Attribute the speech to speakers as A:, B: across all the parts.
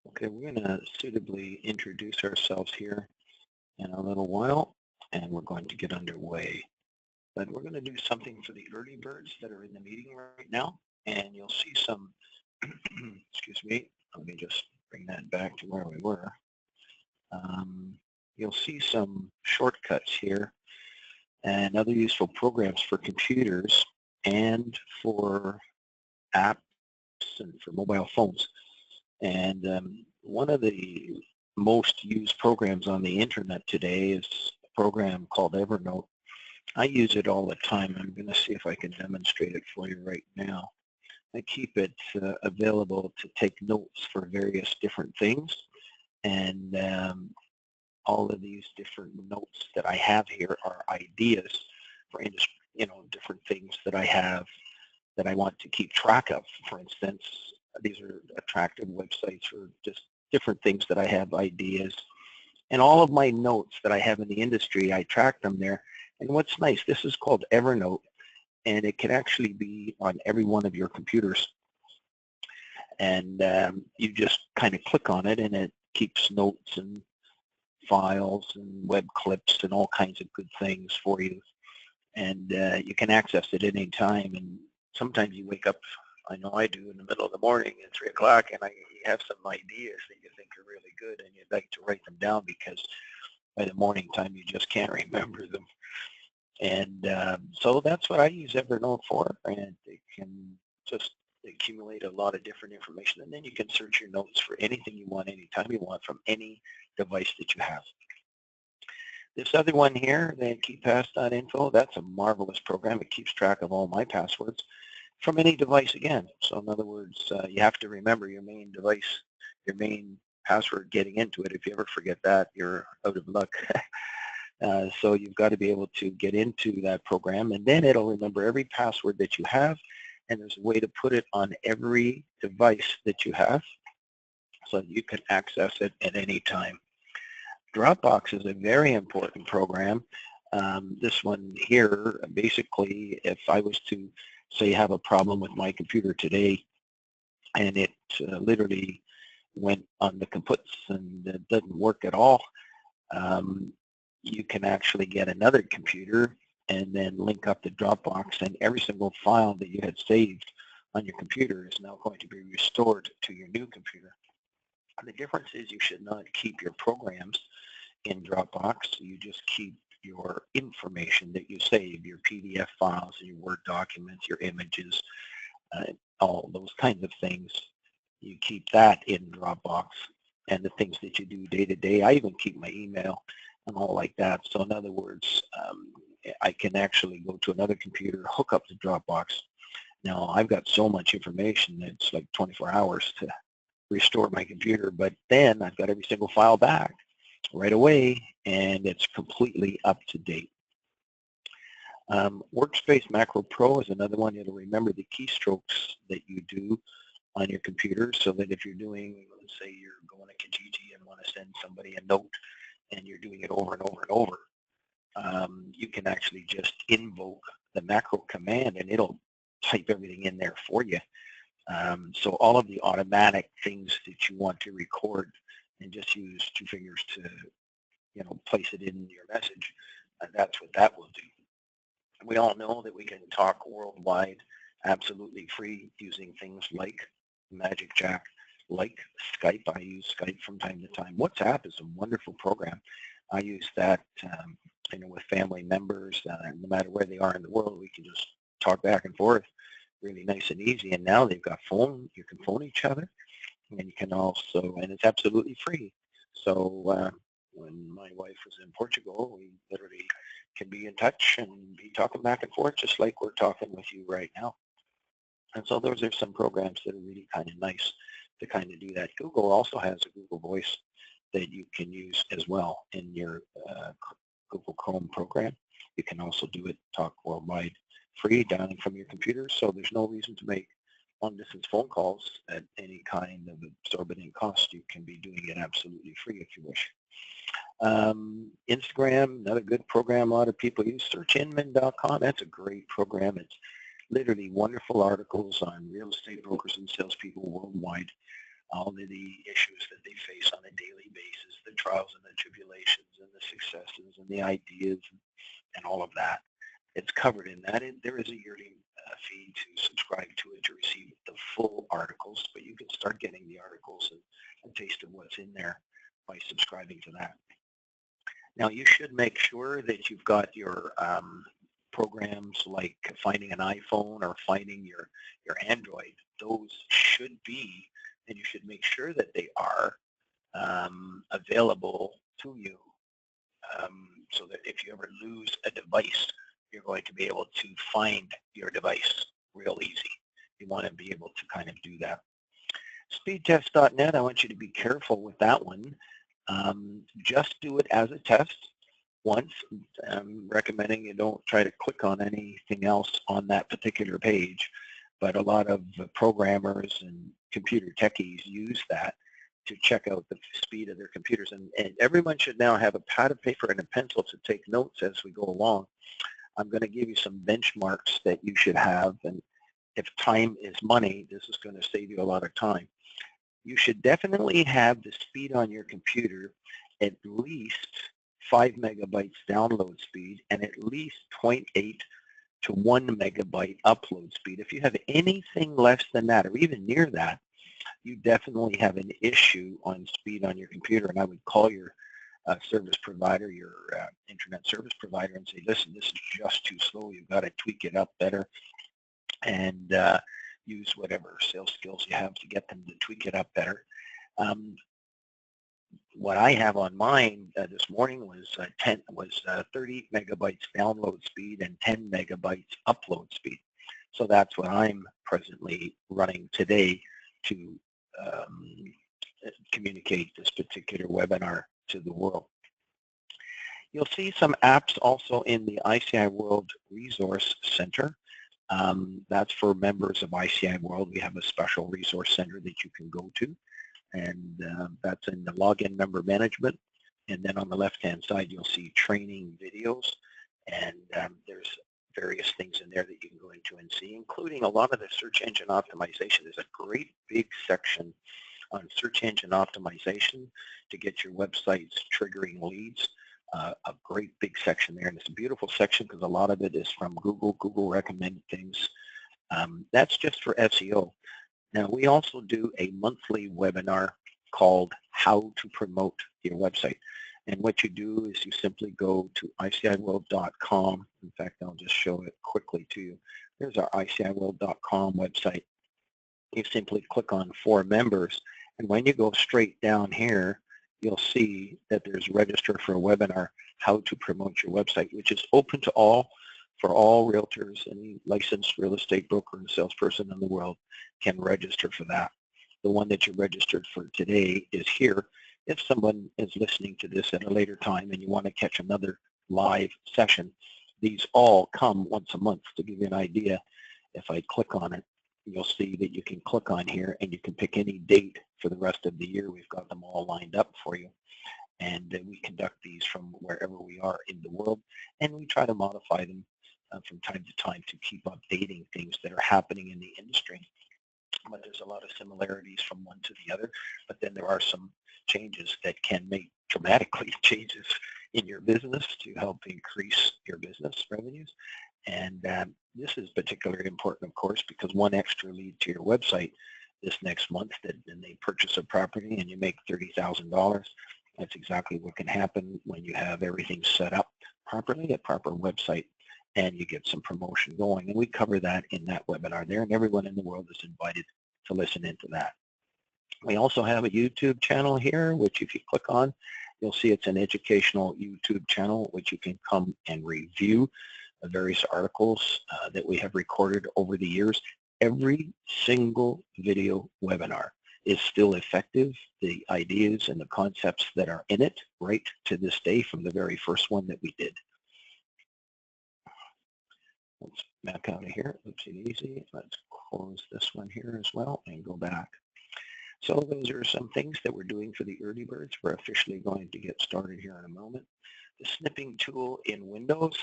A: Okay, we're going to suitably introduce ourselves here in a little while, and we're going to get underway. But we're going to do something for the early birds that are in the meeting right now, and you'll see some, excuse me, let me just bring that back to where we were. You'll see some shortcuts here and other useful programs for computers and for apps and for mobile phones. And one of the most used programs on the internet today is a program called Evernote. I use it all the time. I'm going to see if I can demonstrate it for you right now. I keep it available to take notes for various different things. And all of these different notes that I have here are ideas for industry, different things that I have that I want to keep track of. For instance, these are attractive websites or just different things that I have ideas. And all of my notes that I have in the industry, I track them there. And what's nice, this is called Evernote, and it can actually be on every one of your computers. And you just kind of click on it, and it keeps notes and files and web clips and all kinds of good things for you. And you can access it at any time. And sometimes you wake up, I know I do, in the middle of the morning at 3 o'clock, and you have some ideas that you think are really good, and you'd like to write them down because by the morning time you just can't remember them. And so that's what I use Evernote for, and it can just accumulate a lot of different information, and then you can search your notes for anything you want, anytime you want, from any device that you have. This other one here, the KeepPass.info, that's a marvelous program. It keeps track of all my passwords from any device again. So in other words, you have to remember your main device, your main password getting into it. If you ever forget that, you're out of luck. So you've got to be able to get into that program, and then it'll remember every password that you have, and there's a way to put it on every device that you have so that you can access it at any time. Dropbox is a very important program. This one here, basically, if I was to say have a problem with my computer today, and it literally went on the kaputs and it doesn't work at all, you can actually get another computer and then link up the Dropbox, and every single file that you had saved on your computer is now going to be restored to your new computer. And the difference is you should not keep your programs in Dropbox. You just keep your information that you save, your PDF files, your Word documents, your images, all those kinds of things. You keep that in Dropbox, and the things that you do day to day. I even keep my email and all like that. So in other words, I can actually go to another computer, hook up the Dropbox. Now I've got so much information that it's like 24 hours to restore my computer, but then I've got every single file back right away, and it's completely up to date. Workspace Macro Pro is another one. It'll remember the keystrokes that you do on your computer, so that if you're doing, let's say you're going to Kijiji and want to send somebody a note, and you're doing it over and over and over, you can actually just invoke the macro command, and it'll type everything in there for you. So all of the automatic things that you want to record, and just use two fingers to, place it in your message, and that's what that will do. We all know that we can talk worldwide absolutely free using things like Magic Jack, like Skype. I use Skype from time to time. WhatsApp is a wonderful program. I use that, with family members. No matter where they are in the world, we can just talk back and forth, really nice and easy. And now they've got phone. You can phone each other, and you can also, and it's absolutely free. So when my wife was in Portugal, we literally can be in touch and be talking back and forth, just like we're talking with you right now. And so those are some programs that are really kind of nice to kind of do that. Google also has a Google Voice that you can use as well in your Google Chrome program. You can also do it, talk worldwide, free, dialing from your computer. So there's no reason to make long-distance phone calls at any kind of exorbitant cost. You can be doing it absolutely free if you wish. Instagram, another good program a lot of people use. Searchinman.com, that's a great program. It's literally wonderful articles on real estate brokers and salespeople worldwide, all of the issues that they face on a daily basis, the trials and the tribulations and the successes and the ideas and all of that. It's covered in that. There is a yearly fee to subscribe to it to receive the full articles, but you can start getting the articles and a taste of what's in there by subscribing to that. Now, you should make sure that you've got your programs like finding an iPhone or finding your Android. Those should be, and you should make sure that they are available to you, so that if you ever lose a device, you're going to be able to find your device real easy. You want to be able to kind of do that. Speedtest.net, I want you to be careful with that one. Just do it as a test once. I'm recommending you don't try to click on anything else on that particular page, but a lot of programmers and computer techies use that to check out the speed of their computers. And everyone should now have a pad of paper and a pencil to take notes as we go along. I'm going to give you some benchmarks that you should have, and if time is money, this is going to save you a lot of time. You should definitely have the speed on your computer at least 5 megabytes download speed and at least 0.8 to 1 megabyte upload speed. If you have anything less than that or even near that, you definitely have an issue on speed on your computer, and I would call your service provider, your internet service provider, and say, listen, this is just too slow. You've got to tweak it up better, and use whatever sales skills you have to get them to tweak it up better. What I have on mine this morning was 30 megabytes download speed and 10 megabytes upload speed. So that's what I'm presently running today to communicate this particular webinar to the world. You'll see some apps also in the ICI World Resource Center. That's for members of ICI World. We have a special resource center that you can go to, and that's in the login member management. And then on the left-hand side, you'll see training videos, and there's various things in there that you can go into and see, including a lot of the search engine optimization. There's a great big section on search engine optimization to get your websites triggering leads. A great big section there, and it's a beautiful section because a lot of it is from Google. Google recommended things. That's just for SEO. Now, we also do a monthly webinar called How to Promote Your Website. And what you do is you simply go to iciworld.com. In fact, I'll just show it quickly to you. There's our iciworld.com website. You simply click on For Members, and when you go straight down here, you'll see that there's Register for a Webinar, How to Promote Your Website, which is open to all, for all realtors. Any licensed real estate broker and salesperson in the world can register for that. The one that you registered for today is here. If someone is listening to this at a later time and you want to catch another live session, these all come once a month. To give you an idea, if I click on it, you'll see that you can click on here and you can pick any date for the rest of the year. We've got them all lined up for you. And we conduct these from wherever we are in the world, and we try to modify them from time to time to keep updating things that are happening in the industry. But there's a lot of similarities from one to the other, but then there are some changes that can make dramatically changes in your business to help increase your business revenues. And this is particularly important, of course, because one extra lead to your website this next month, that then they purchase a property and you make $30,000. That's exactly what can happen when you have everything set up properly, a proper website, and you get some promotion going. And we cover that in that webinar there, and everyone in the world is invited to listen into that. We also have a YouTube channel here, which if you click on, you'll see it's an educational YouTube channel, which you can come and review various articles that we have recorded over the years. Every single video webinar is still effective. The ideas and the concepts that are in it right to this day from the very first one that we did. Let's back out of here. Oopsie daisy. Let's close this one here as well and go back. So those are some things that we're doing for the early birds. We're officially going to get started here in a moment. The snipping tool in Windows,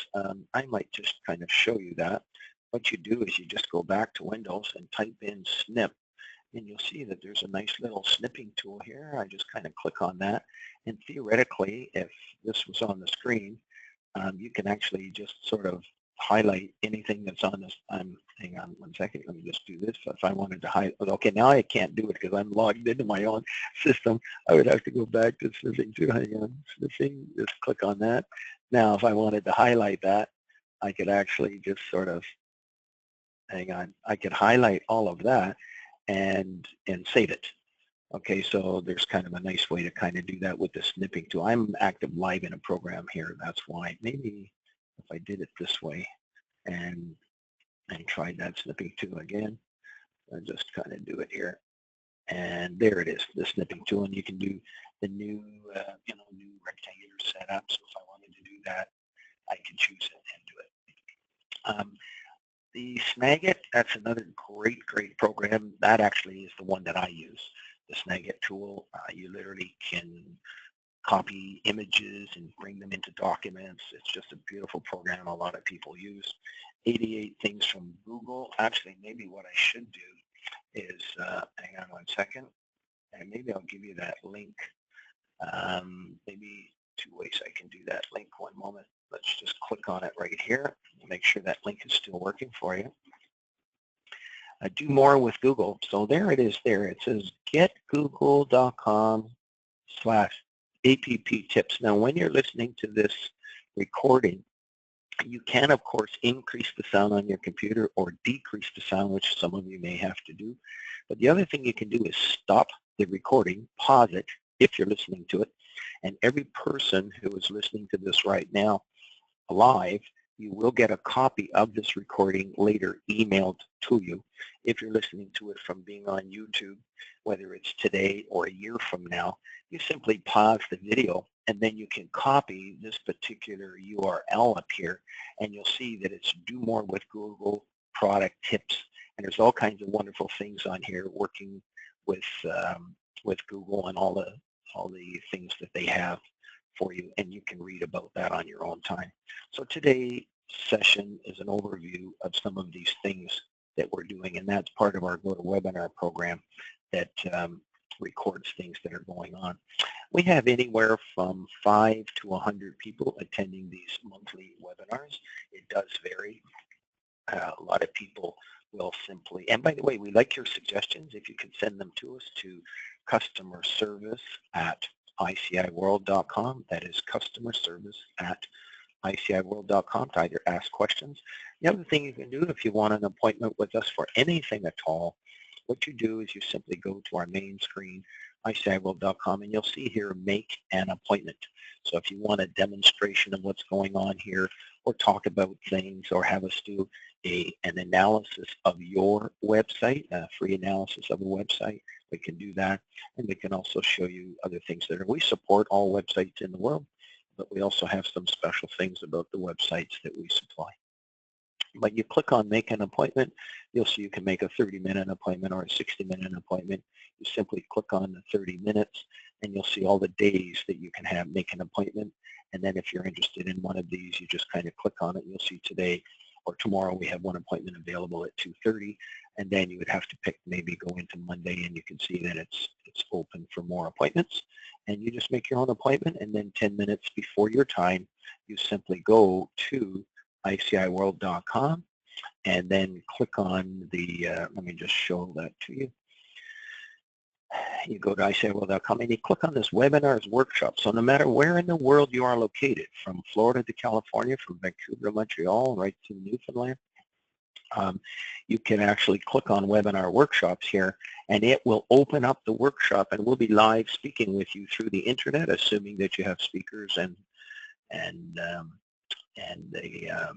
A: I might just kind of show you that. What you do is you just go back to Windows and type in snip, and you'll see that there's a nice little snipping tool here. I just kind of click on that, and theoretically, if this was on the screen, you can actually just sort of highlight anything that's on this. Hang on one second, let me just do this. If I wanted to highlight, okay, now I can't do it because I'm logged into my own system. I would have to go back to sniffing too. Hang on, sniffing, just click on that. Now, if I wanted to highlight that, I could actually just sort of, hang on, I could highlight all of that and save it. Okay, so there's kind of a nice way to kind of do that with the snipping tool. I'm active live in a program here, that's why. Maybe if I did it this way and tried that snipping tool again, I'll just kind of do it here. And there it is, the snipping tool, and you can do the new, new rectangular setup. So if I wanted to do that, I can choose it and do it. The Snagit, that's another great program. That actually is the one that I use, the Snagit tool. You literally can copy images and bring them into documents. It's just a beautiful program a lot of people use. 88 things from Google. Actually, maybe what I should do is, hang on one second, and maybe I'll give you that link. Maybe two ways I can do that link. One moment. Let's just click on it right here. Make sure that link is still working for you. Do more with Google. So there it is there. It says getgoogle.com/app tips. Now, when you're listening to this recording, you can, of course, increase the sound on your computer or decrease the sound, which some of you may have to do. But the other thing you can do is stop the recording, pause it if you're listening to it, and every person who is listening to this right now live, you will get a copy of this recording later emailed to you. If you're listening to it from being on YouTube, whether it's today or a year from now, you simply pause the video and then you can copy this particular URL up here, and you'll see that it's Do More with Google product tips. And there's all kinds of wonderful things on here working with Google and all the things that they have for you, and you can read about that on your own time. So today's session is an overview of some of these things that we're doing, and that's part of our GoToWebinar program that records things that are going on. We have anywhere from 5 to 100 people attending these monthly webinars. It does vary. A lot of people will simply, and by the way, we like your suggestions. If you can send them to us to customer service at iciworld.com. That is customer service at iciworld.com to either ask questions. The other thing you can do if you want an appointment with us for anything at all, what you do is you simply go to our main screen, iciworld.com, and you'll see here, make an appointment. So if you want a demonstration of what's going on here, or talk about things, or have us do an analysis of your website, a free analysis of a website, we can do that. And we can also show you other things that are, we support all websites in the world, but we also have some special things about the websites that we supply. But you click on make an appointment, you'll see you can make a 30-minute appointment or a 60-minute appointment. You simply click on the 30 minutes and you'll see all the days that you can make an appointment. And then if you're interested in one of these, you just kind of click on it. You'll see today or tomorrow we have one appointment available at 2:30, and then you would have to pick, maybe go into Monday, and you can see that it's open for more appointments. And you just make your own appointment, and then 10 minutes before your time, you simply go to iciworld.com and then click on the, let me just show that to you. You go to iciworld.com and you click on this webinars workshop. So no matter where in the world you are located, from Florida to California, from Vancouver to Montreal, right to Newfoundland, you can actually click on webinar workshops here, and it will open up the workshop, and we'll be live speaking with you through the internet, assuming that you have speakers and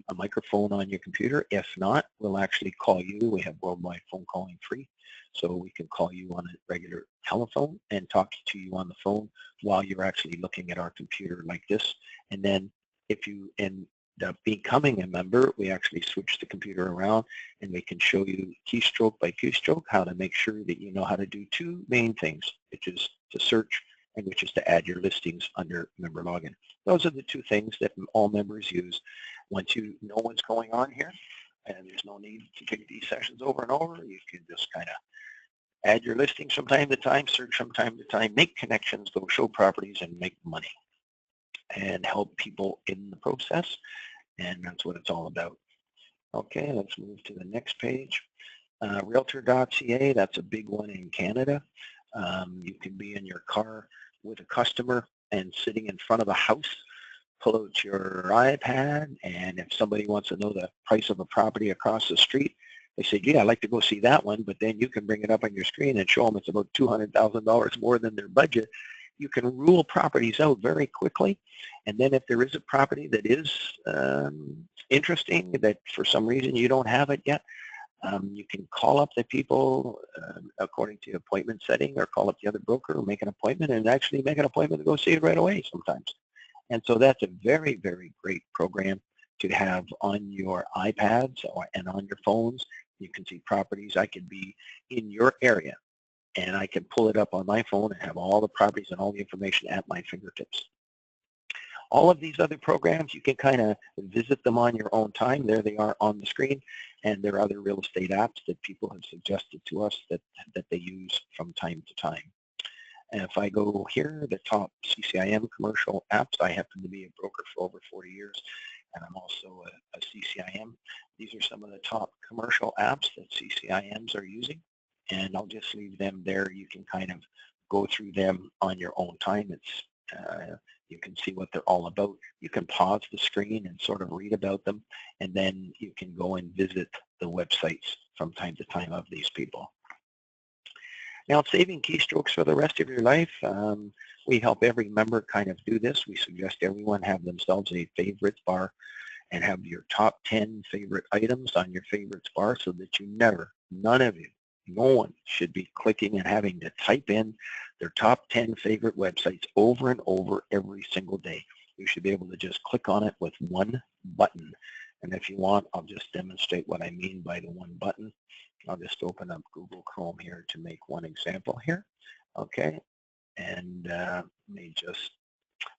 A: a microphone on your computer. If not, we'll actually call you. We have worldwide phone calling free, so we can call you on a regular telephone and talk to you on the phone while you're actually looking at our computer like this. And then if you end up becoming a member, we actually switch the computer around and we can show you keystroke by keystroke how to make sure that you know how to do two main things, which is to search and which is to add your listings under member login. Those are the two things that all members use. Once you know what's going on here, and there's no need to take these sessions over and over, you can just kind of Add your listings from time to time, search from time to time, make connections, go show properties, and make money and help people in the process. And that's what it's all about. Okay, let's move to the next page. Realtor.ca, that's a big one in Canada. You can be in your car with a customer and sitting in front of a house, pull out your iPad, and if somebody wants to know the price of a property across the street, they say, gee, I'd like to go see that one, but then you can bring it up on your screen and show them it's about $200,000 more than their budget. You can rule properties out very quickly, and then if there is a property that is interesting, that for some reason you don't have it yet, you can call up the people according to appointment setting, or call up the other broker, or make an appointment, and actually make an appointment to go see it right away sometimes. And so that's a very, very great program to have on your iPads and on your phones. You can see properties. I could be in your area, and I can pull it up on my phone and have all the properties and all the information at my fingertips. All of these other programs, you can kind of visit them on your own time. There they are on the screen, and there are other real estate apps that people have suggested to us that they use from time to time. And if I go here, the top CCIM commercial apps, I happen to be a broker for over 40 years, and I'm also a CCIM. These are some of the top commercial apps that CCIMs are using, and I'll just leave them there. You can kind of go through them on your own time. It's you can see what they're all about. You can pause the screen and sort of read about them, and then you can go and visit the websites from time to time of these people. Now, saving keystrokes for the rest of your life, we help every member kind of do this. We suggest everyone have themselves a favorites bar and have your top 10 favorite items on your favorites bar, so that you never, none of you, no one should be clicking and having to type in their top 10 favorite websites over and over every single day. You should be able to just click on it with one button. And if you want, I'll just demonstrate what I mean by the one button. I'll just open up Google Chrome here to make one example here. Okay, and let me just,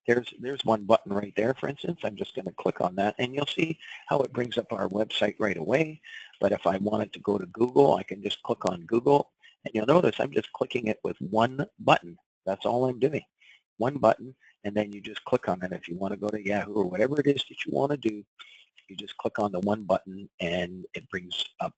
A: there's one button right there, for instance. I'm just going to click on that, and you'll see how it brings up our website right away. But if I wanted to go to Google, I can just click on Google, and you'll notice I'm just clicking it with one button. That's all I'm doing, one button, and then you just click on it. If you want to go to Yahoo or whatever it is that you want to do, you just click on the one button, and it brings up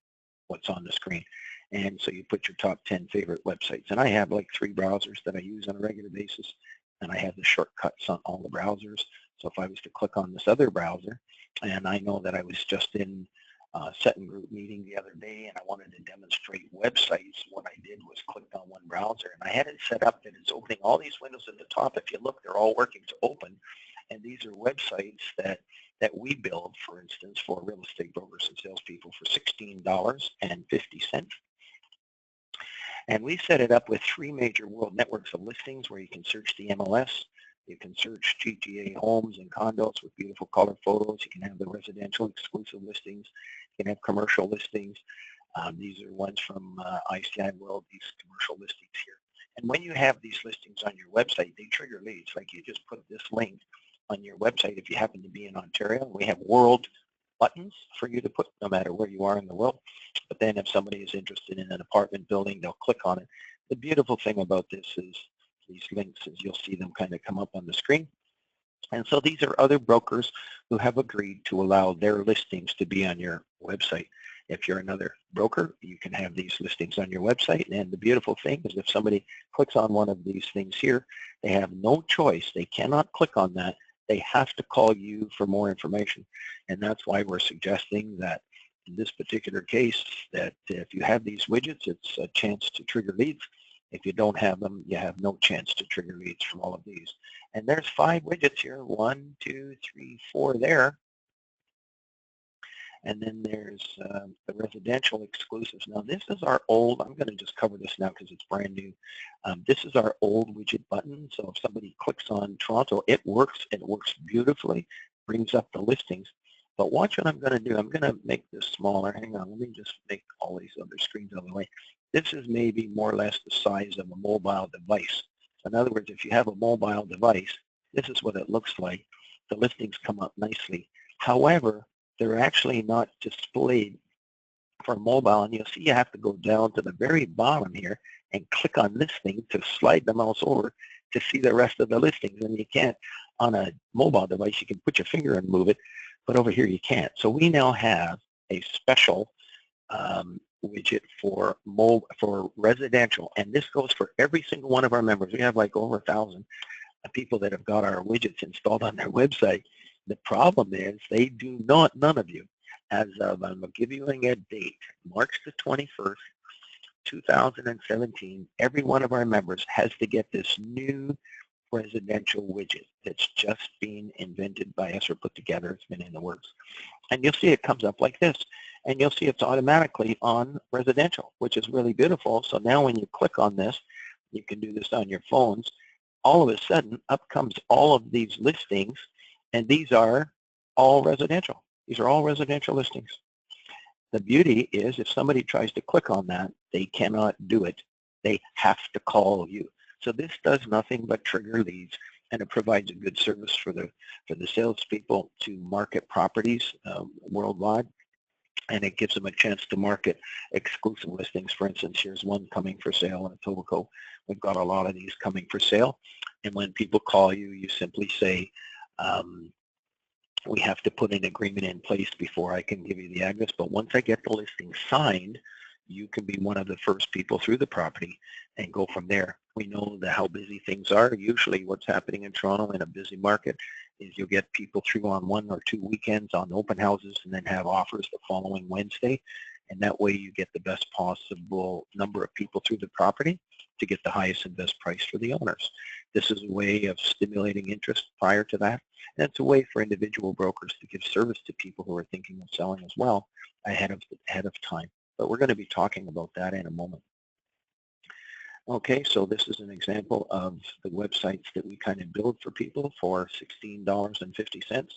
A: what's on the screen. And so you put your top 10 favorite websites. And I have like 3 browsers that I use on a regular basis, and I have the shortcuts on all the browsers. So if I was to click on this other browser, and I know that I was just in a Setting Group meeting the other day, and I wanted to demonstrate websites, what I did was click on one browser, and I had it set up that it's opening all these windows at the top. If you look, they're all working to open. And these are websites that we build, for instance, for real estate brokers and salespeople for $16.50. And we set it up with 3 major world networks of listings where you can search the MLS. You can search GTA homes and condos with beautiful color photos. You can have the residential exclusive listings. You can have commercial listings. These are ones from ICI World, these commercial listings here. And when you have these listings on your website, they trigger leads. Like you just put this link on your website if you happen to be in Ontario. We have world buttons for you to put no matter where you are in the world. But then if somebody is interested in an apartment building, they'll click on it. The beautiful thing about this is these links is you'll see them kind of come up on the screen. And so these are other brokers who have agreed to allow their listings to be on your website. If you're another broker, you can have these listings on your website. And the beautiful thing is if somebody clicks on one of these things here, they have no choice. They cannot click on that. They have to call you for more information. And that's why we're suggesting that in this particular case, that if you have these widgets, it's a chance to trigger leads. If you don't have them, you have no chance to trigger leads from all of these. And there's 5 widgets here, 1, 2, 3, 4 there. And then there's the residential exclusives. Now this is our old, I'm going to just cover this now because it's brand new. This is our old widget button. So if somebody clicks on Toronto, it works beautifully, brings up the listings. But watch what I'm going to do. I'm going to make this smaller. Hang on, let me just make all these other screens out of the way. This is maybe more or less the size of a mobile device. In other words, if you have a mobile device, this is what it looks like. The listings come up nicely. However, they're actually not displayed for mobile, and you'll see you have to go down to the very bottom here and click on listing to slide the mouse over to see the rest of the listings. And you can't on a mobile device. You can put your finger and move it, but over here you can't. So we now have a special widget for residential, and this goes for every single one of our members. We have like over 1,000 people that have got our widgets installed on their website. The problem is they do not, none of you, as of, I'm giving you a date, March the 21st, 2017, every one of our members has to get this new residential widget that's just being invented by us or put together. It's been in the works. And you'll see it comes up like this. And you'll see it's automatically on residential, which is really beautiful. So now when you click on this, you can do this on your phones. All of a sudden, up comes all of these listings, and these are all residential. These are all residential listings. The beauty is if somebody tries to click on that, they cannot do it. They have to call you. So this does nothing but trigger leads, and it provides a good service for the salespeople to market properties worldwide, and it gives them a chance to market exclusive listings. For instance, here's one coming for sale in Etobicoke. We've got a lot of these coming for sale, and when people call you, you simply say, we have to put an agreement in place before I can give you the address, but once I get the listing signed, you can be one of the first people through the property and go from there. We know how busy things are. Usually what's happening in Toronto in a busy market is you'll get people through on 1 or 2 weekends on open houses and then have offers the following Wednesday. And that way you get the best possible number of people through the property to get the highest and best price for the owners. This is a way of stimulating interest prior to that. And it's a way for individual brokers to give service to people who are thinking of selling as well ahead of time. But we're going to be talking about that in a moment. Okay, so this is an example of the websites that we kind of build for people for $16.50.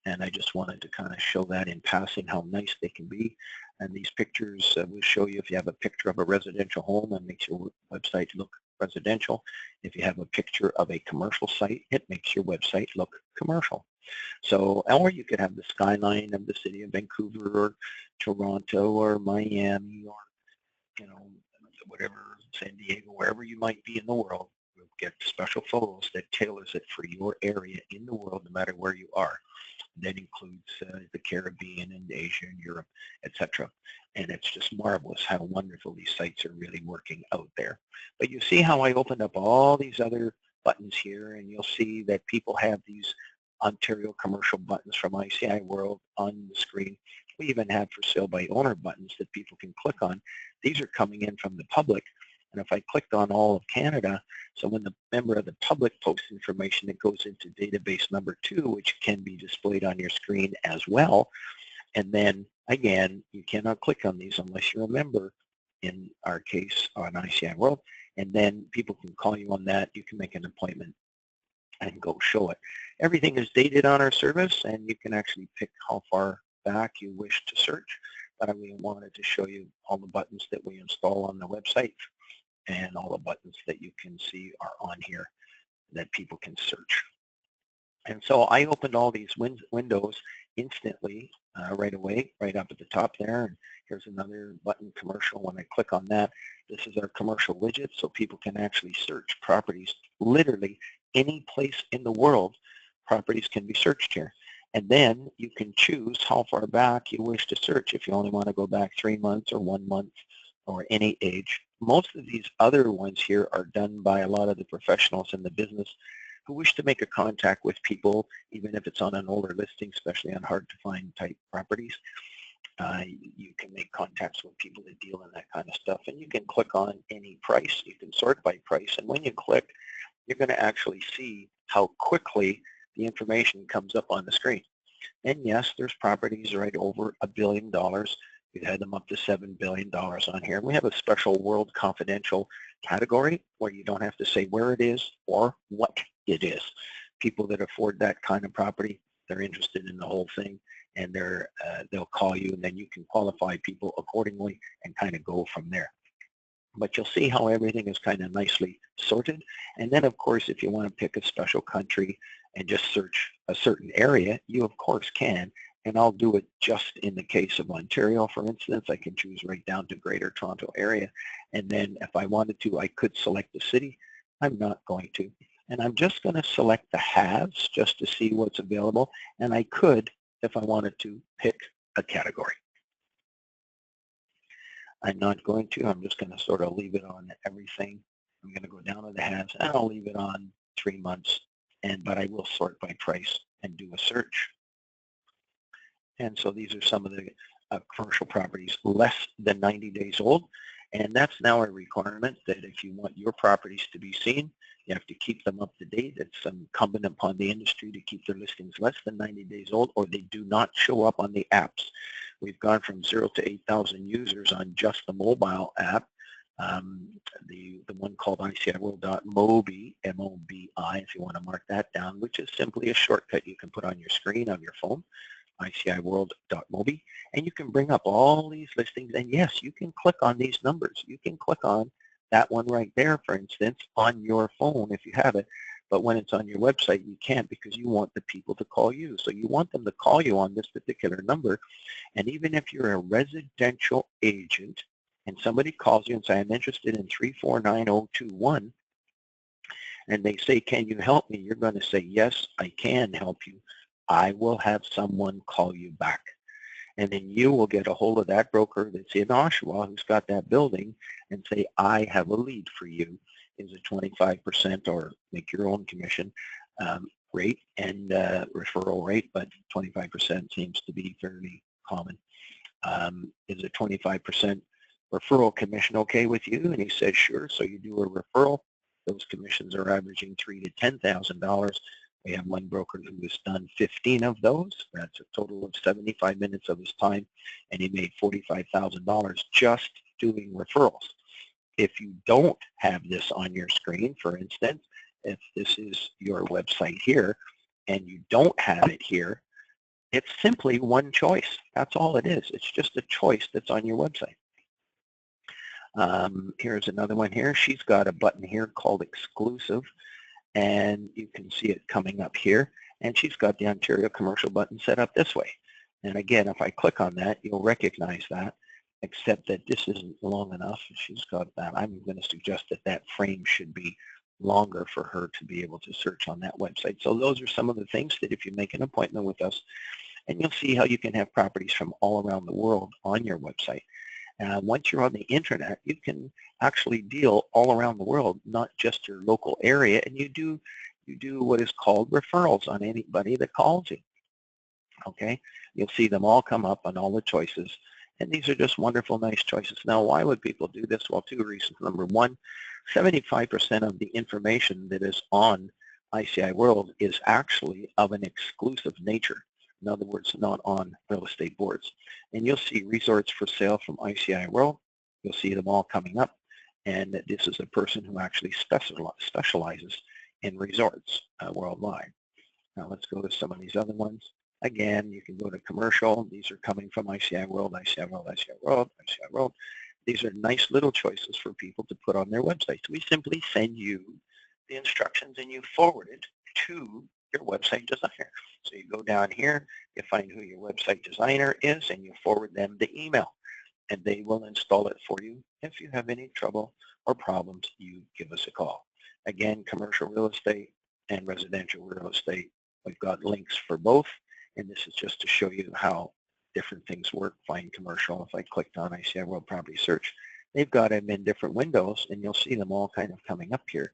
A: And I just wanted to kind of show that in passing how nice they can be. And these pictures will show you if you have a picture of a residential home, it makes your website look residential. If you have a picture of a commercial site, it makes your website look commercial. So, or you could have the skyline of the city of Vancouver or Toronto or Miami or, you know, whatever, San Diego, wherever you might be in the world. We'll get special photos that tailors it for your area in the world, no matter where you are. That includes the Caribbean and Asia and Europe, etc. And it's just marvelous how wonderful these sites are really working out there. But you see how I opened up all these other buttons here, and you'll see that people have these Ontario commercial buttons from ICI World on the screen. We even have for sale by owner buttons that people can click on. These are coming in from the public. And if I clicked on all of Canada, so when the member of the public posts information, it goes into database number 2, which can be displayed on your screen as well. And then, again, you cannot click on these unless you're a member, in our case, on ICI World. And then people can call you on that. You can make an appointment and go show it. Everything is dated on our service, and you can actually pick how far back you wish to search. But I wanted to show you all the buttons that we install on the website, and all the buttons that you can see are on here that people can search. And so I opened all these windows instantly right away, right up at the top there. And here's another button, commercial. When I click on that, this is our commercial widget, so people can actually search properties. Literally any place in the world, properties can be searched here. And then you can choose how far back you wish to search. If you only want to go back 3 months or 1 month or any age. Most of these other ones here are done by a lot of the professionals in the business who wish to make a contact with people, even if it's on an older listing, especially on hard to find type properties. You can make contacts with people that deal in that kind of stuff, and you can click on any price. You can sort by price, and when you click, you're going to actually see how quickly the information comes up on the screen. And yes, there's properties right over $1 billion. We've had them up to $7 billion on here. We have a special World Confidential category where you don't have to say where it is or what it is. People that afford that kind of property, they're interested in the whole thing, and they'll call you, and then you can qualify people accordingly and kind of go from there. But you'll see how everything is kind of nicely sorted. And then, of course, if you want to pick a special country and just search a certain area, you, of course, can. And I'll do it just in the case of Ontario, for instance. I can choose right down to Greater Toronto Area. And then if I wanted to, I could select the city. I'm not going to. And I'm just going to select the haves just to see what's available. And I could, if I wanted to, pick a category. I'm not going to. I'm just going to sort of leave it on everything. I'm going to go down to the haves, and I'll leave it on 3 months. But I will sort by price and do a search. And so these are some of the commercial properties less than 90 days old. And that's now a requirement that if you want your properties to be seen, you have to keep them up to date. It's incumbent upon the industry to keep their listings less than 90 days old, or they do not show up on the apps. We've gone from 0 to 8,000 users on just the mobile app. The one called ICIWorld.mobi, M-O-B-I, if you want to mark that down, which is simply a shortcut you can put on your screen of your phone, ICIWorld.mobi, and you can bring up all these listings. And yes, you can click on these numbers. You can click on that one right there, for instance, on your phone if you have it. But when it's on your website, you can't, because you want the people to call you. So you want them to call you on this particular number. And even if you're a residential agent and somebody calls you and say, I'm interested in 349021, and they say, can you help me? You're going to say, yes, I can help you. I will have someone call you back. And then you will get a hold of that broker that's in Oshawa who's got that building and say, I have a lead for you. Is a 25% or make your own commission rate and referral rate, but 25% seems to be fairly common. Is a 25% referral commission okay with you? And he says, sure. So you do a referral. Those commissions are averaging $3,000 to $10,000. We have one broker who has done 15 of those. That's a total of 75 minutes of his time, and he made $45,000 just doing referrals. If you don't have this on your screen, for instance, if this is your website here and you don't have it here, it's simply one choice. That's all it is. It's just a choice that's on your website. Here's another one here. She's got a button here called exclusive, and you can see it coming up here. And she's got the Ontario commercial button set up this way. And again, if I click on that, you'll recognize that, except that this isn't long enough. She's got that. I'm going to suggest that that frame should be longer for her to be able to search on that website. So those are some of the things that if you make an appointment with us, and you'll see how you can have properties from all around the world on your website. Once you're on the internet, you can actually deal all around the world, not just your local area, and you do what is called referrals on anybody that calls you. Okay, you'll see them all come up on all the choices, and these are just wonderful, nice choices. Now, why would people do this? Well, two reasons. Number one, 75% of the information that is on ICI World is actually of an exclusive nature. In other words, not on real estate boards. And you'll see resorts for sale from ICI World. You'll see them all coming up. And this is a person who actually specializes in resorts worldwide. Now let's go to some of these other ones. Again, you can go to commercial. These are coming from ICI World, ICI World, ICI World, ICI World. These are nice little choices for people to put on their websites. We simply send you the instructions and you forward it to your website designer. So you go down here, you find who your website designer is, and you forward them the email. And they will install it for you. If you have any trouble or problems, you give us a call. Again, commercial real estate and residential real estate, we've got links for both. And this is just to show you how different things work. Find commercial. If I clicked on ICI World Property Search, they've got them in different windows, and you'll see them all kind of coming up here,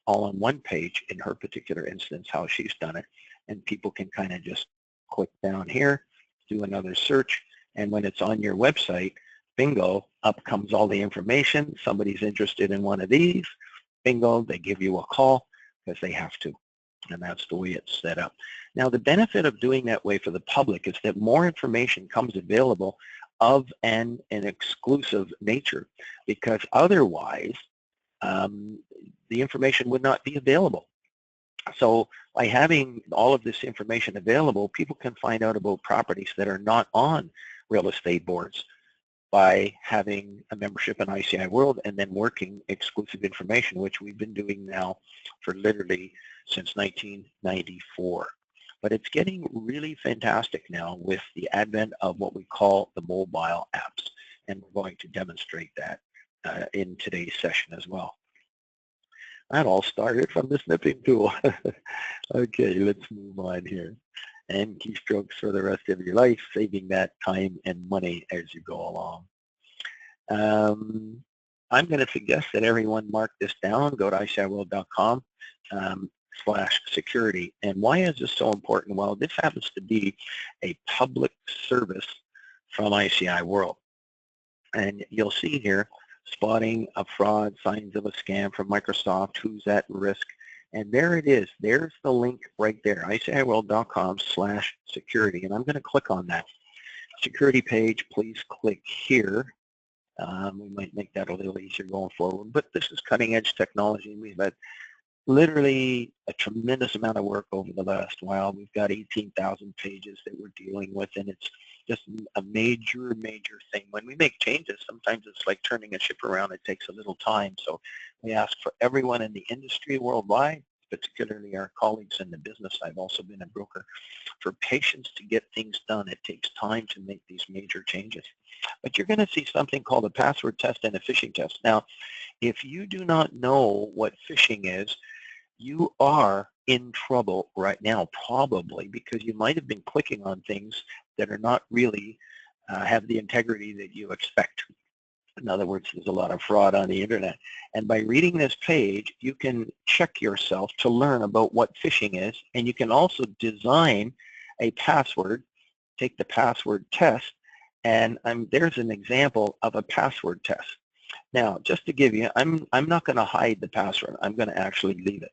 A: all on one page in her particular instance, how she's done it. And people can kind of just click down here, do another search, and when it's on your website, bingo, up comes all the information. Somebody's interested in one of these, bingo, they give you a call because they have to. And that's the way it's set up. Now, the benefit of doing that way for the public is that more information comes available of an exclusive nature, because otherwise the information would not be available. So by having all of this information available, people can find out about properties that are not on real estate boards by having a membership in ICI World and then working exclusive information, which we've been doing now for literally since 1994. But it's getting really fantastic now with the advent of what we call the mobile apps. And we're going to demonstrate that in today's session as well. That all started from the snipping tool. Okay, let's move on here. And keystrokes for the rest of your life, saving that time and money as you go along. I'm going to suggest that everyone mark this down. Go to iciworld.com /security. And why is this so important? Well, this happens to be a public service from ICI World. And you'll see here, spotting a fraud, signs of a scam from Microsoft, who's at risk. And there it is. There's the link right there, iciworld.com /security. And I'm going to click on that security page. Please click here. We might make that a little easier going forward. But this is cutting edge technology. We've had literally a tremendous amount of work over the last while. We've got 18,000 pages that we're dealing with, and it's just a major, major thing. When we make changes, sometimes it's like turning a ship around. It takes a little time. So we ask for everyone in the industry worldwide, particularly our colleagues in the business. I've also been a broker, for patience to get things done. It takes time to make these major changes. But you're going to see something called a password test and a phishing test. Now, if you do not know what phishing is, you are in trouble right now, probably because you might have been clicking on things that are not really have the integrity that you expect. In other words, there's a lot of fraud on the internet. And by reading this page, you can check yourself to learn about what phishing is, and you can also design a password, take the password test, and there's an example of a password test. Now, just to give you, I'm not going to hide the password. I'm going to actually leave it.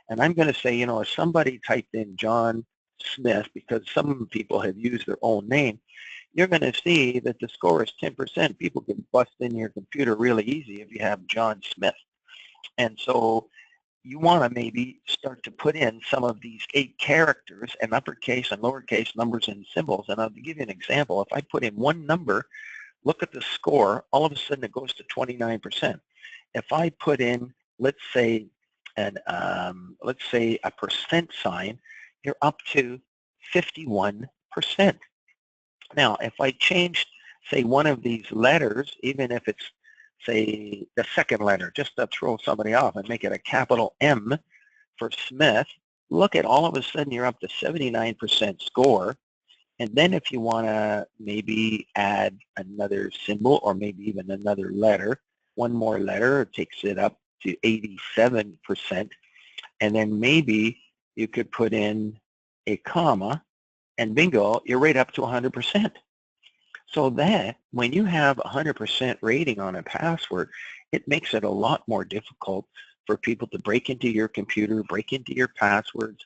A: And I'm going to say, you know, if somebody typed in John Smith, because some people have used their own name, you're going to see that the score is 10%. People can bust in your computer really easy if you have John Smith. And so you want to maybe start to put in some of these 8 characters and uppercase and lowercase numbers and symbols. And I'll give you an example. If I put in one number, look at the score, all of a sudden it goes to 29%. If I put in, let's say a percent sign, you're up to 51%. Now, if I changed, say, one of these letters, even if it's, say, the second letter, just to throw somebody off and make it a capital M for Smith, look at all of a sudden you're up to 79% score. And then if you want to maybe add another symbol or maybe even another letter, one more letter, it takes it up to 87%. And then maybe you could put in a comma, and bingo, you're right up to 100%. So that when you have 100% rating on a password, it makes it a lot more difficult for people to break into your computer, break into your passwords,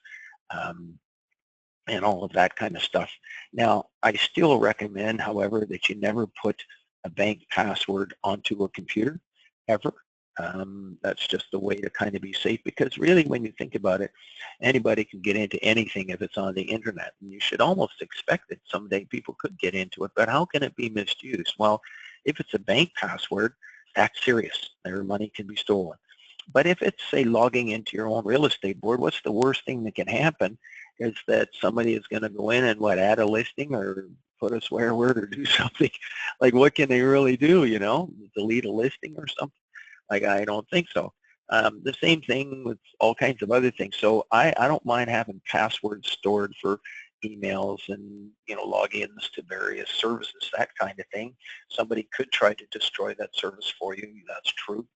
A: and all of that kind of stuff. Now, I still recommend, however, that you never put a bank password onto a computer, ever. That's just the way to kind of be safe, because really when you think about it, anybody can get into anything if it's on the internet, and you should almost expect that someday people could get into it, but how can it be misused? Well, if it's a bank password, that's serious. Their money can be stolen. But if it's, say, logging into your own real estate board, what's the worst thing that can happen is that somebody is going to go in and add a listing or put a swear word or do something. Like, what can they really do, you know? Delete a listing or something? Like, I don't think so. The same thing with all kinds of other things. So I don't mind having passwords stored for emails and, you know, logins to various services, that kind of thing. Somebody could try to destroy that service for you. That's true.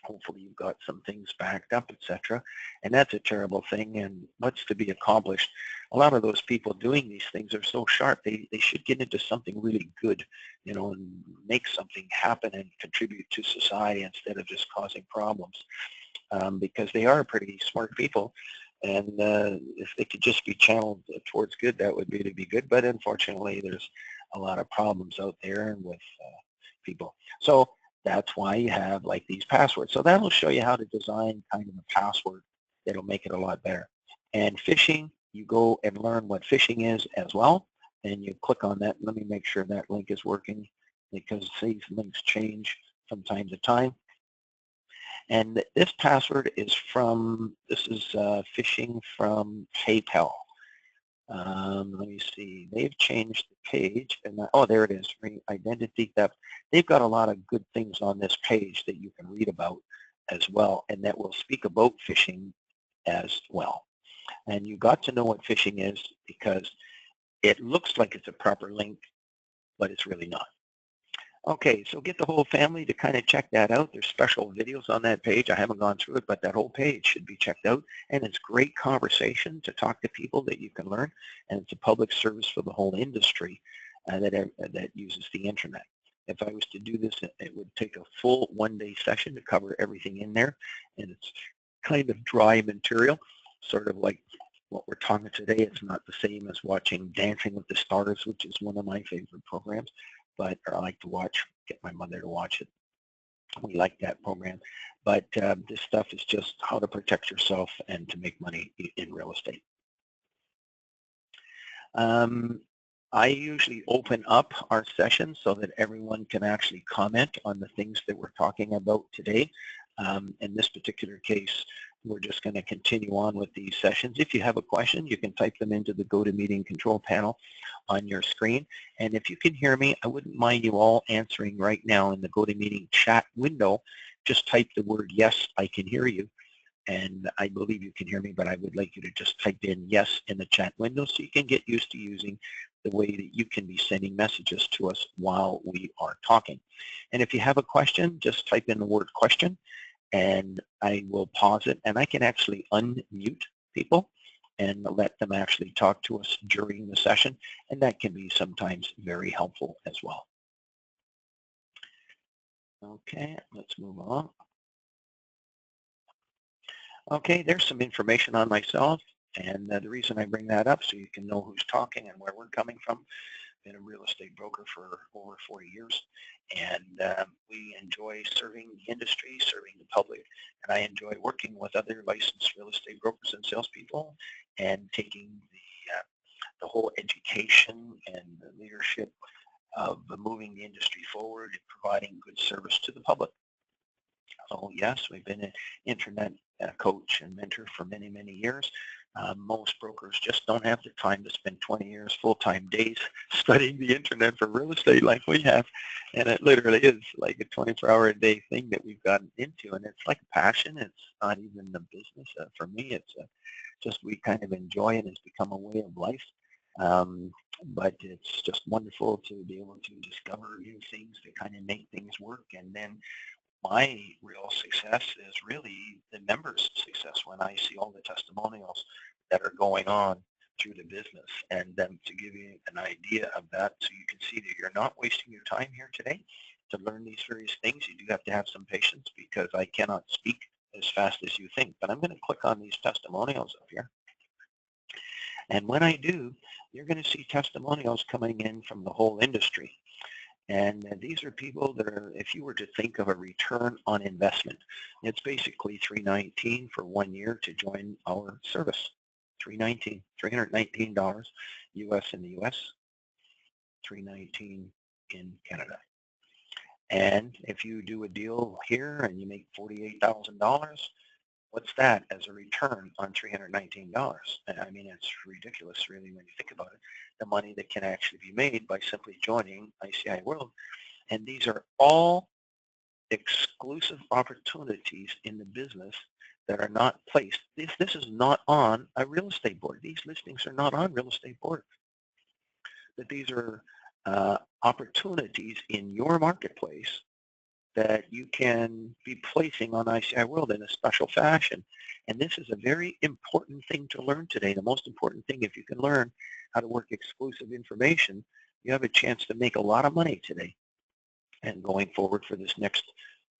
A: Hopefully you've got some things backed up, etc. And that's a terrible thing. And what's to be accomplished? A lot of those people doing these things are so sharp, they should get into something really good, you know, and make something happen and contribute to society instead of just causing problems, because they are pretty smart people. And if they could just be channeled towards good, that would really be good. But unfortunately, there's a lot of problems out there and with people. So that's why you have like these passwords. So that'll show you how to design kind of a password that'll make it a lot better. And phishing, you go and learn what phishing is as well, and you click on that. Let me make sure that link is working, because these links change from time to time. And this password is from, this is phishing from PayPal. Let me see. They've changed the page, and oh, there it is. Identity theft. They've got a lot of good things on this page that you can read about as well, and that will speak about phishing as well. And you got to know what phishing is because it looks like it's a proper link, but it's really not. Okay, so get the whole family to kind of check that out. There's special videos on that page. I haven't gone through it, but that whole page should be checked out. And it's great conversation to talk to people that you can learn. And it's a public service for the whole industry that uses the internet. If I was to do this, it would take a full one-day session to cover everything in there. And it's kind of dry material, sort of like what we're talking today. It's not the same as watching Dancing with the Stars, which is one of my favorite programs. But I like to watch, get my mother to watch it. We like that program. But this stuff is just how to protect yourself and to make money in real estate. I usually open up our session so that everyone can actually comment on the things that we're talking about today. In this particular case, we're just going to continue on with these sessions. If you have a question, you can type them into the GoToMeeting control panel on your screen. And if you can hear me, I wouldn't mind you all answering right now in the GoToMeeting chat window. Just type the word, yes, I can hear you. And I believe you can hear me, but I would like you to just type in yes in the chat window so you can get used to using the way that you can be sending messages to us while we are talking. And if you have a question, just type in the word question and I will pause it, and I can actually unmute people and let them actually talk to us during the session, and that can be sometimes very helpful as well. Okay, let's move on. Okay, there's some information on myself, and the reason I bring that up so you can know who's talking and where we're coming from. Been a real estate broker for over 40 years, and we enjoy serving the industry, serving the public, and I enjoy working with other licensed real estate brokers and salespeople and taking the whole education and the leadership of moving the industry forward and providing good service to the public. So yes, we've been an internet coach and mentor for many, many years. Most brokers just don't have the time to spend 20 years full-time days studying the internet for real estate like we have. And it literally is like a 24-hour-a-day thing that we've gotten into. And it's like a passion. It's not even the business. For me, it's just we kind of enjoy it. It's become a way of life. But it's just wonderful to be able to discover new things that kind of make things work. And then my real success is really the members' success when I see all the testimonials that are going on through the business, and then to give you an idea of that so you can see that you're not wasting your time here today to learn these various things. You do have to have some patience because I cannot speak as fast as you think, but I'm going to click on these testimonials up here. And when I do, you're going to see testimonials coming in from the whole industry. And these are people that are, if you were to think of a return on investment, it's basically $319 for 1 year to join our service. $319 US in the US, $319 in Canada. And if you do a deal here and you make $48,000, what's that as a return on $319? I mean, it's ridiculous, really, when you think about it, the money that can actually be made by simply joining ICI World. And these are all exclusive opportunities in the business that are not placed. This is not on a real estate board. These listings are not on real estate boards. But these are opportunities in your marketplace that you can be placing on ICI World in a special fashion. And this is a very important thing to learn today. The most important thing, if you can learn how to work exclusive information, you have a chance to make a lot of money today. And going forward for this next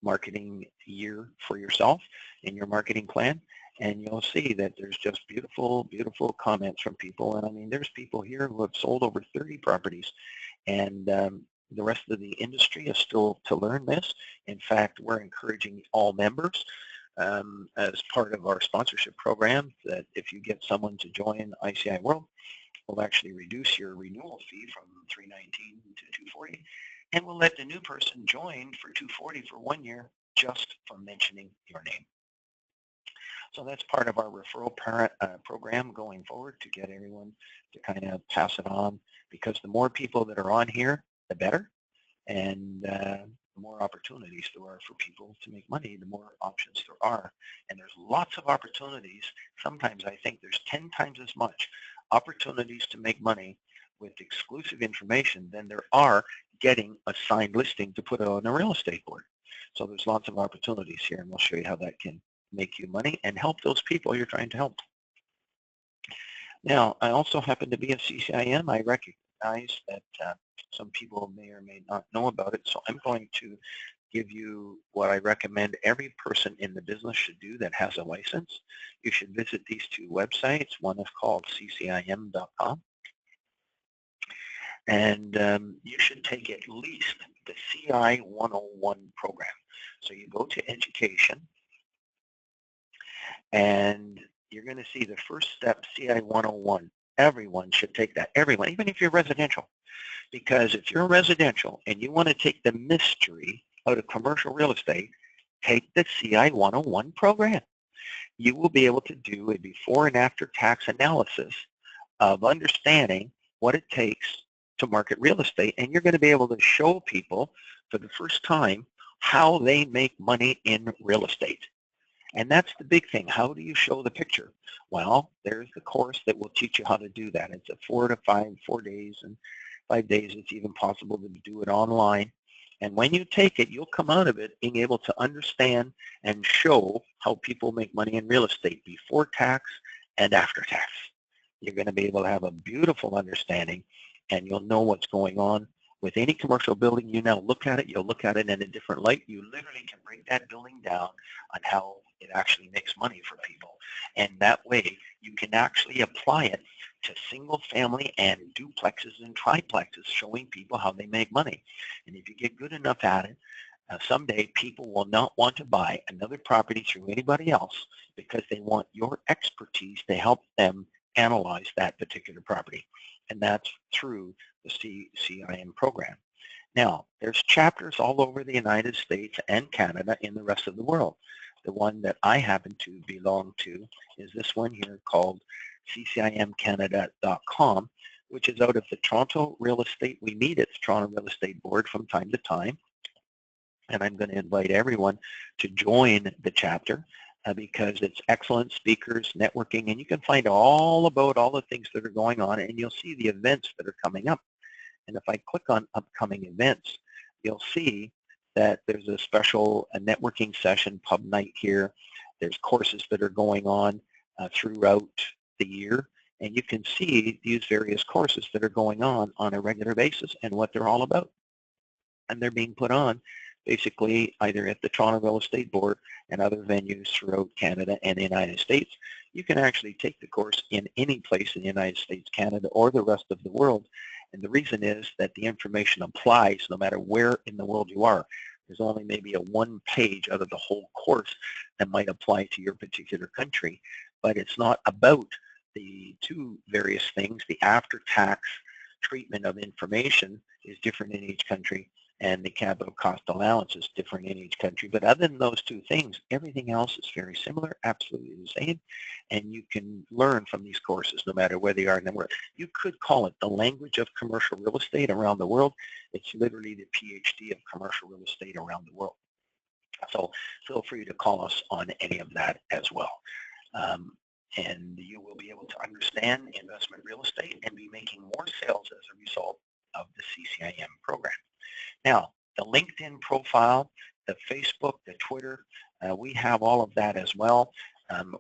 A: marketing year for yourself in your marketing plan. And you'll see that there's just beautiful, beautiful comments from people. And I mean, there's people here who have sold over 30 properties. And the rest of the industry is still to learn this. In fact, we're encouraging all members as part of our sponsorship program that if you get someone to join ICI World, we'll actually reduce your renewal fee from $319 to $240, and we'll let the new person join for $240 for 1 year just for mentioning your name. So that's part of our referral program going forward, to get everyone to kind of pass it on, because the more people that are on here, the better. And the more opportunities there are for people to make money, the more options there are. And there's lots of opportunities. Sometimes I think there's 10 times as much opportunities to make money with exclusive information than there are getting a signed listing to put it on a real estate board. So there's lots of opportunities here, and we'll show you how that can make you money and help those people you're trying to help. Now, I also happen to be a CCIM. I recognize that some people may or may not know about it, so I'm going to give you what I recommend every person in the business should do that has a license. You should visit these two websites. One is called ccim.com, and you should take at least the CI 101 program. So you go to education, and you're going to see the first step, CI 101. Everyone should take that. Everyone, even if you're residential. Because if you're residential and you want to take the mystery out of commercial real estate, take the CI 101 program. You will be able to do a before and after tax analysis of understanding what it takes to market real estate, and you're going to be able to show people for the first time how they make money in real estate. And that's the big thing. How do you show the picture? Well, there's the course that will teach you how to do that. It's a 4 days, and 5 days it's even possible to do it online. And when you take it, you'll come out of it being able to understand and show how people make money in real estate before tax and after tax. You're going to be able to have a beautiful understanding, and you'll know what's going on with any commercial building. You now look at it, you'll look at it in a different light. You literally can break that building down on how it actually makes money for people. And that way you can actually apply it to single family and duplexes and triplexes, showing people how they make money. And if you get good enough at it, someday people will not want to buy another property through anybody else, because they want your expertise to help them analyze that particular property. And that's through the CIM program. Now, there's chapters all over the United States and Canada and the rest of the world. The one that I happen to belong to is this one here called ccimcanada.com, which is out of the Toronto Real Estate. We meet at the Toronto Real Estate Board from time to time, and I'm going to invite everyone to join the chapter because it's excellent speakers, networking, and you can find all about all the things that are going on, and you'll see the events that are coming up. And if I click on upcoming events, you'll see that there's a special networking session, pub night here. There's courses that are going on throughout the year, and you can see these various courses that are going on a regular basis and what they're all about. And they're being put on basically either at the Toronto Real Estate Board and other venues throughout Canada and the United States. You can actually take the course in any place in the United States, Canada, or the rest of the world. And the reason is that the information applies no matter where in the world you are. There's only maybe a one page out of the whole course that might apply to your particular country, but it's not about the two various things. The after-tax treatment of information is different in each country, and the capital cost allowance is different in each country. But other than those two things, everything else is very similar, absolutely the same, and you can learn from these courses no matter where they are in the world. You could call it the language of commercial real estate around the world. It's literally the PhD of commercial real estate around the world. So feel free to call us on any of that as well. And you will be able to understand investment real estate and be making more sales as a result of the CCIM program. Now, the LinkedIn profile, the Facebook, the Twitter, we have all of that as well.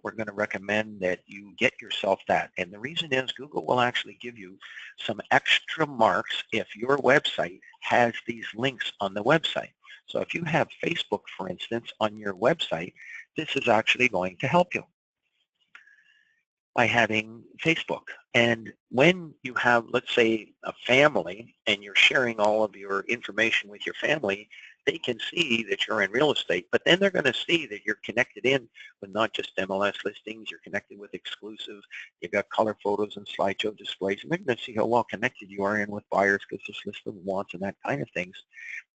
A: We're going to recommend that you get yourself that. And the reason is Google will actually give you some extra marks if your website has these links on the website. So if you have Facebook, for instance, on your website, this is actually going to help you by having Facebook. And when you have, let's say, a family and you're sharing all of your information with your family, they can see that you're in real estate, but then they're going to see that you're connected in with not just MLS listings, you're connected with exclusive, you've got color photos and slideshow displays, and they're going to see how well connected you are in with buyers because there's list of wants and that kind of things.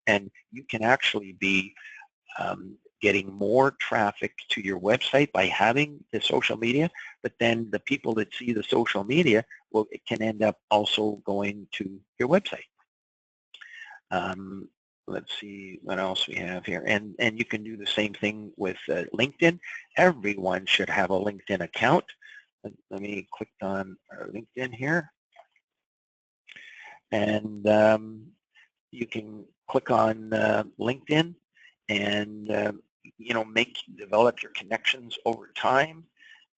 A: And you can actually be getting more traffic to your website by having the social media, but then the people that see the social media, well, it can end up also going to your website. Let's see what else we have here. And you can do the same thing with LinkedIn. Everyone should have a LinkedIn account. Let me click on our LinkedIn here. And you can click on LinkedIn and develop your connections over time,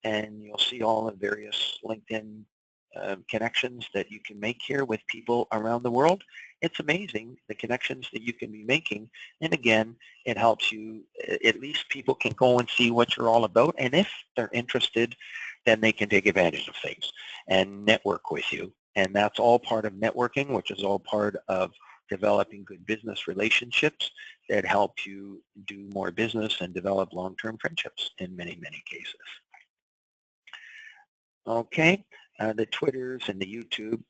A: and you'll see all the various LinkedIn connections that you can make here with people around the world. It's amazing the connections that you can be making, and again, it helps you, at least people can go and see what you're all about, and if they're interested, then they can take advantage of things and network with you. And that's all part of networking, which is all part of developing good business relationships that help you do more business and develop long-term friendships in many, many cases. Okay, the Twitters and the YouTube,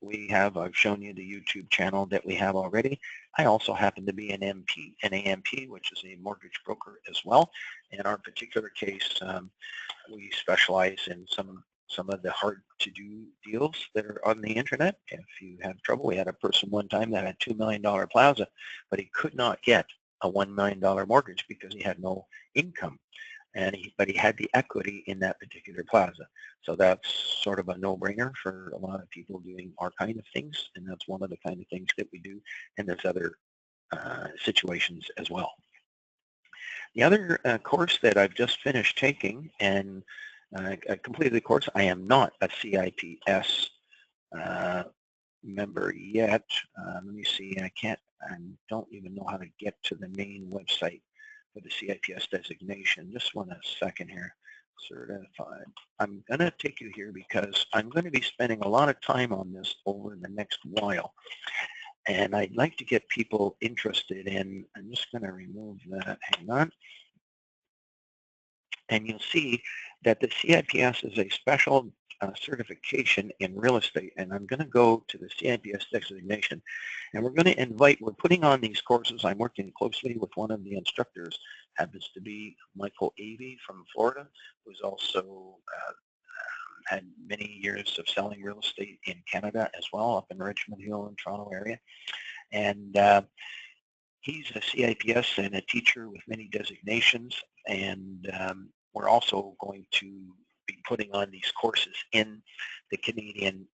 A: I've shown you the YouTube channel that we have already. I also happen to be an AMP, which is a mortgage broker as well. In our particular case, we specialize in some of the hard-to-do deals that are on the internet. If you have trouble, we had a person one time that had $2 million plaza, but he could not get a $1 million mortgage because he had no income. But he had the equity in that particular plaza. So that's sort of a no-brainer for a lot of people doing our kind of things, and that's one of the kind of things that we do, and there's other situations as well. The other course that I've just finished taking, and I completed the course, I am not a CIPS member yet. Let me see, I don't even know how to get to the main website for the CIPS designation. Just one second here. Certified. I'm going to take you here because I'm going to be spending a lot of time on this over the next while. And I'd like to get people interested in, I'm just going to remove that, hang on. And you'll see that the CIPS is a special certification in real estate, and I'm going to go to the CIPS designation, and we're going to we're putting on these courses. I'm working closely with one of the instructors, happens to be Michael Avey from Florida, who's also had many years of selling real estate in Canada as well, up in Richmond Hill and Toronto area. And he's a CIPS and a teacher with many designations, and we're also going to be putting on these courses in the Canadian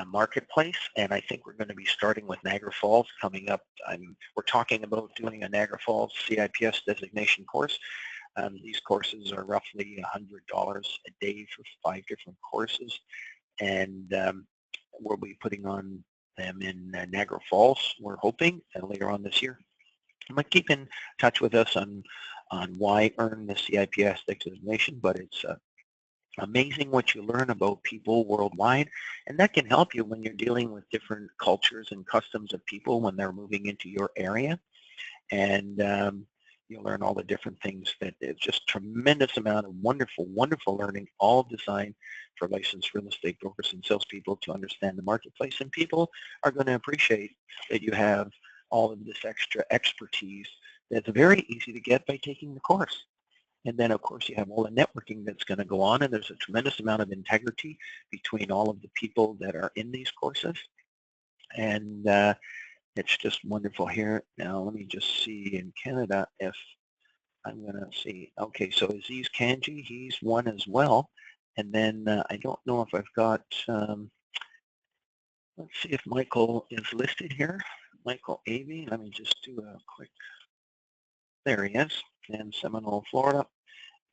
A: marketplace, and I think we're going to be starting with Niagara Falls coming up. We're talking about doing a Niagara Falls CIPS designation course. These courses are roughly $100 a day for 5 different courses, and we'll be putting on them in Niagara Falls, we're hoping, later on this year. But keep in touch with us on why earn the CIPS designation, but it's amazing what you learn about people worldwide, and that can help you when you're dealing with different cultures and customs of people when they're moving into your area. And you'll learn all the different things that it's just tremendous amount of wonderful, wonderful learning, all designed for licensed real estate brokers and salespeople to understand the marketplace. And people are going to appreciate that you have all of this extra expertise that's very easy to get by taking the course. And then, of course, you have all the networking that's going to go on, and there's a tremendous amount of integrity between all of the people that are in these courses. And it's just wonderful here. Now, let me just see in Canada if I'm going to see. Okay, so Aziz Kanji, he's one as well. And then I don't know if I've got, let's see if Michael is listed here. Michael Avey, let me just do a quick, there he is, in Seminole, Florida.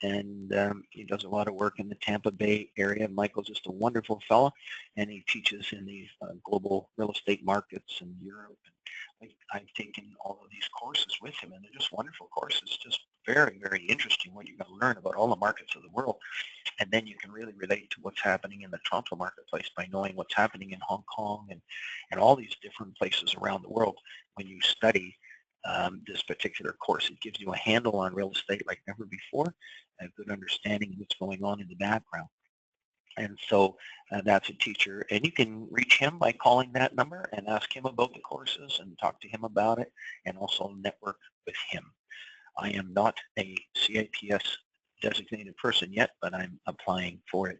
A: And he does a lot of work in the Tampa Bay area. Michael's just a wonderful fellow, and he teaches in these global real estate markets in Europe. And I've taken all of these courses with him, and they're just wonderful courses, just very, very interesting what you're going to learn about all the markets of the world. And then you can really relate to what's happening in the Toronto marketplace by knowing what's happening in Hong Kong and all these different places around the world when you study this particular course. It gives you a handle on real estate like never before, a good understanding of what's going on in the background. And so that's a teacher, and you can reach him by calling that number and ask him about the courses and talk to him about it, and also network with him. I am not a CIPS designated person yet, but I'm applying for it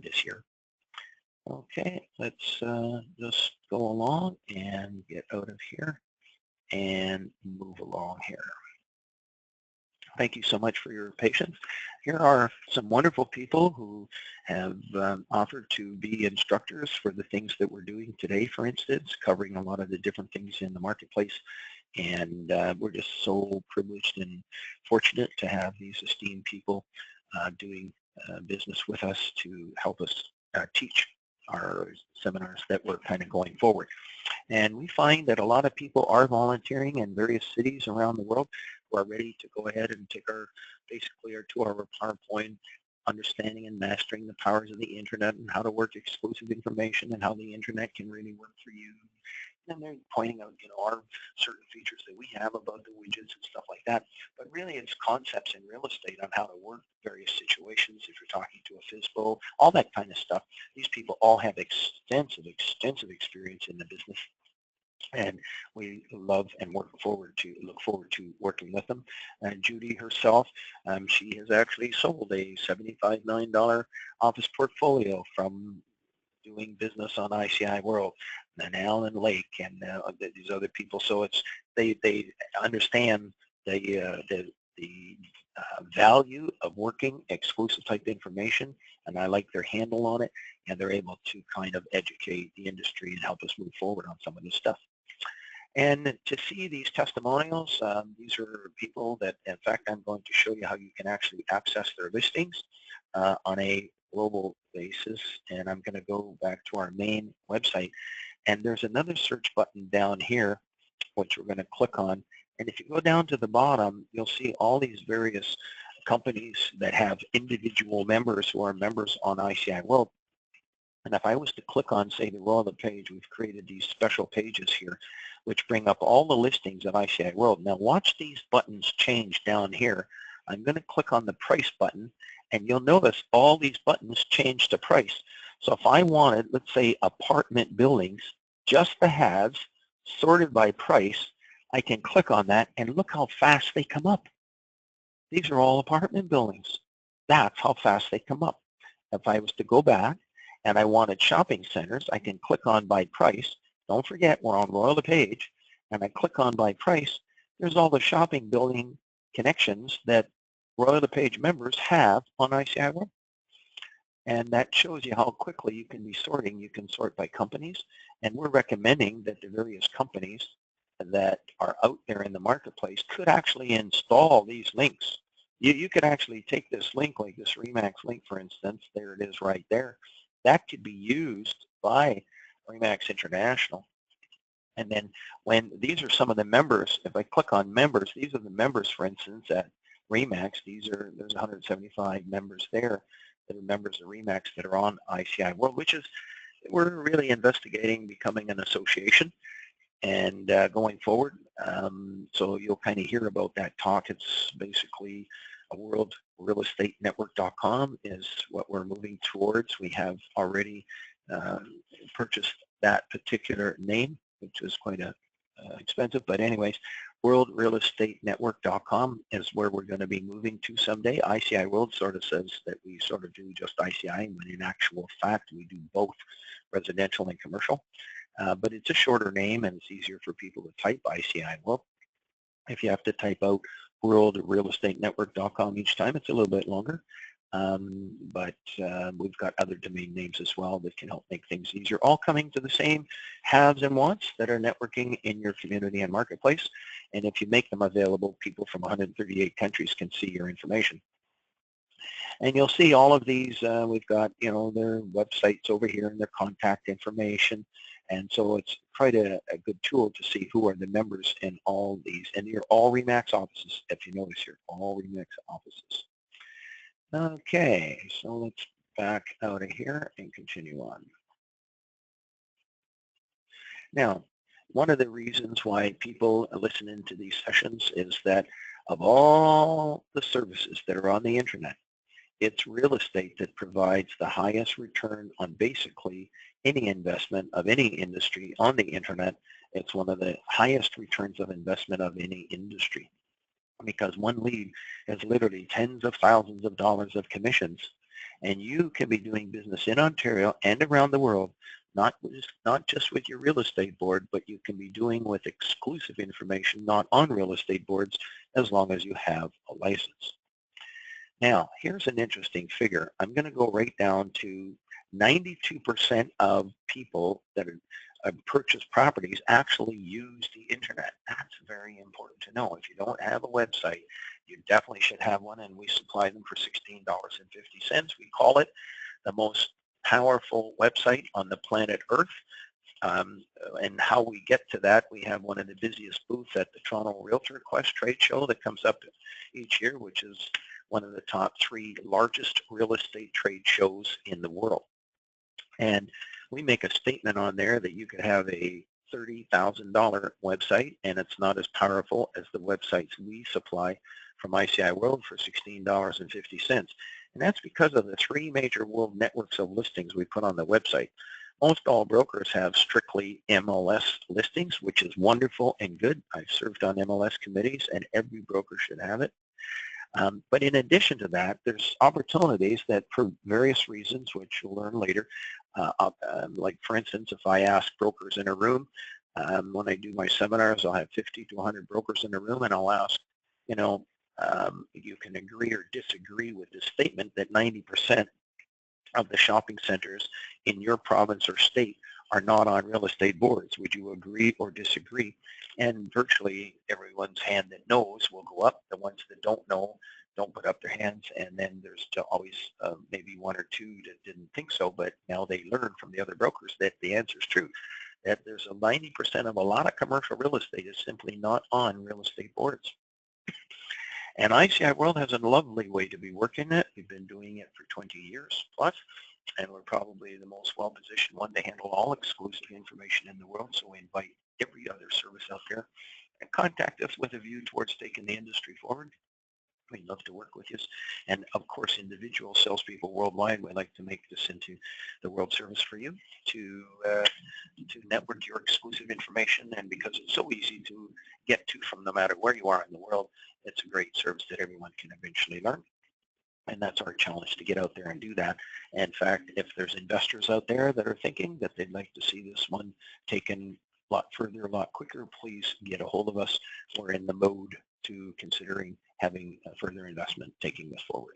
A: this year. Okay, let's just go along and get out of here and move along here. Thank you so much for your patience. Here are some wonderful people who have offered to be instructors for the things that we're doing today, for instance, covering a lot of the different things in the marketplace. And we're just so privileged and fortunate to have these esteemed people doing business with us to help us teach our seminars that we're kind of going forward. And we find that a lot of people are volunteering in various cities around the world who are ready to go ahead and take basically our 2-hour PowerPoint, understanding and mastering the powers of the internet and how to work exclusive information and how the internet can really work for you. And they're pointing out, our certain features that we have about the widgets and stuff like that. But really, it's concepts in real estate on how to work various situations. If you're talking to a FISBO, all that kind of stuff. These people all have extensive experience in the business, and we love and look forward to working with them. And Judy herself, she has actually sold a $75 million office portfolio from doing business on ICI World, and Alan Lake, and these other people. So it's they understand the value of working exclusive type information, and I like their handle on it, and they're able to kind of educate the industry and help us move forward on some of this stuff. And to see these testimonials, these are people that, in fact, I'm going to show you how you can actually access their listings on a global basis. And I'm going to go back to our main website. And there's another search button down here, which we're going to click on. And if you go down to the bottom, you'll see all these various companies that have individual members who are members on ICI World. And if I was to click on, say, the Royal LePage, we've created these special pages here, which bring up all the listings of ICI World. Now watch these buttons change down here. I'm going to click on the price button, and you'll notice all these buttons change to price. So if I wanted, let's say, apartment buildings, just the haves, sorted by price, I can click on that, and look how fast they come up. These are all apartment buildings. That's how fast they come up. If I was to go back and I wanted shopping centers, I can click on by price. Don't forget, we're on Royal LePage, and I click on by price. There's all the shopping building connections that Royal LePage members have on ICI World. And that shows you how quickly you can be sorting. You can sort by companies, and we're recommending that the various companies that are out there in the marketplace could actually install these links. You could actually take this link, like this RE/MAX link, for instance. There it is right there. That could be used by RE/MAX International. And then when these are some of the members, if I click on members, these are the members, for instance, at RE/MAX. There's 175 members there that are members of RE/MAX that are on ICI World, which is, we're really investigating becoming an association and going forward. So you'll kind of hear about that talk. It's basically a worldrealestatenetwork.com is what we're moving towards. We have already purchased that particular name, which is quite expensive, but anyways, worldrealestatenetwork.com is where we're going to be moving to someday. ICI World sort of says that we sort of do just ICI, when in actual fact we do both residential and commercial. But it's a shorter name, and it's easier for people to type ICI World. If you have to type out worldrealestatenetwork.com each time, it's a little bit longer. But we've got other domain names as well that can help make things easier, all coming to the same haves and wants that are networking in your community and marketplace. And if you make them available, people from 138 countries can see your information. And you'll see all of these, we've got, their websites over here and their contact information. And so it's quite a good tool to see who are the members in all these. And you're all RE/MAX offices, if you notice here, all RE/MAX offices. Okay, so let's back out of here and continue on. Now, one of the reasons why people listen into these sessions is that of all the services that are on the internet, it's real estate that provides the highest return on basically any investment of any industry on the internet. It's one of the highest returns of investment of any industry. because one lead is literally tens of thousands of dollars of commissions. And you can be doing business in Ontario and around the world, not just with your real estate board, but you can be doing with exclusive information not on real estate boards as long as you have a license. Now, here's an interesting figure. I'm going to go right down to 92% of people that purchase properties actually use the internet. That's very important to know. If you don't have a website, you definitely should have one, and we supply them for $16.50. We call it the most powerful website on the planet Earth. And how we get to that, we have one of the busiest booths at the Toronto Realtor Quest trade show that comes up each year, which is one of the top 3 largest real estate trade shows in the world. And we make a statement on there that you could have a $30,000 website, and it's not as powerful as the websites we supply from ICI World for $16.50. And that's because of the 3 major world networks of listings we put on the website. Most all brokers have strictly MLS listings, which is wonderful and good. I've served on MLS committees, and every broker should have it. But in addition to that, there's opportunities that for various reasons, which you'll learn later, like for instance, if I ask brokers in a room, when I do my seminars, I'll have 50 to 100 brokers in a room, and I'll ask, you can agree or disagree with the statement that 90% of the shopping centers in your province or state are not on real estate boards. Would you agree or disagree? And virtually everyone's hand that knows will go up. The ones that don't know don't put up their hands, and then there's always maybe 1 or 2 that didn't think so, but now they learn from the other brokers that the answer is true, that there's a 90% of a lot of commercial real estate is simply not on real estate boards. And ICI World has a lovely way to be working it. We've been doing it for 20 years plus, and we're probably the most well-positioned one to handle all exclusive information in the world, so we invite every other service out there and contact us with a view towards taking the industry forward. We'd love to work with you. And of course, individual salespeople worldwide, we'd like to make this into the world service for you to network your exclusive information. And because it's so easy to get to from no matter where you are in the world, it's a great service that everyone can eventually learn. And that's our challenge, to get out there and do that. In fact, if there's investors out there that are thinking that they'd like to see this one taken a lot further, a lot quicker, please get a hold of us. We're in the mode to considering having a further investment taking this forward.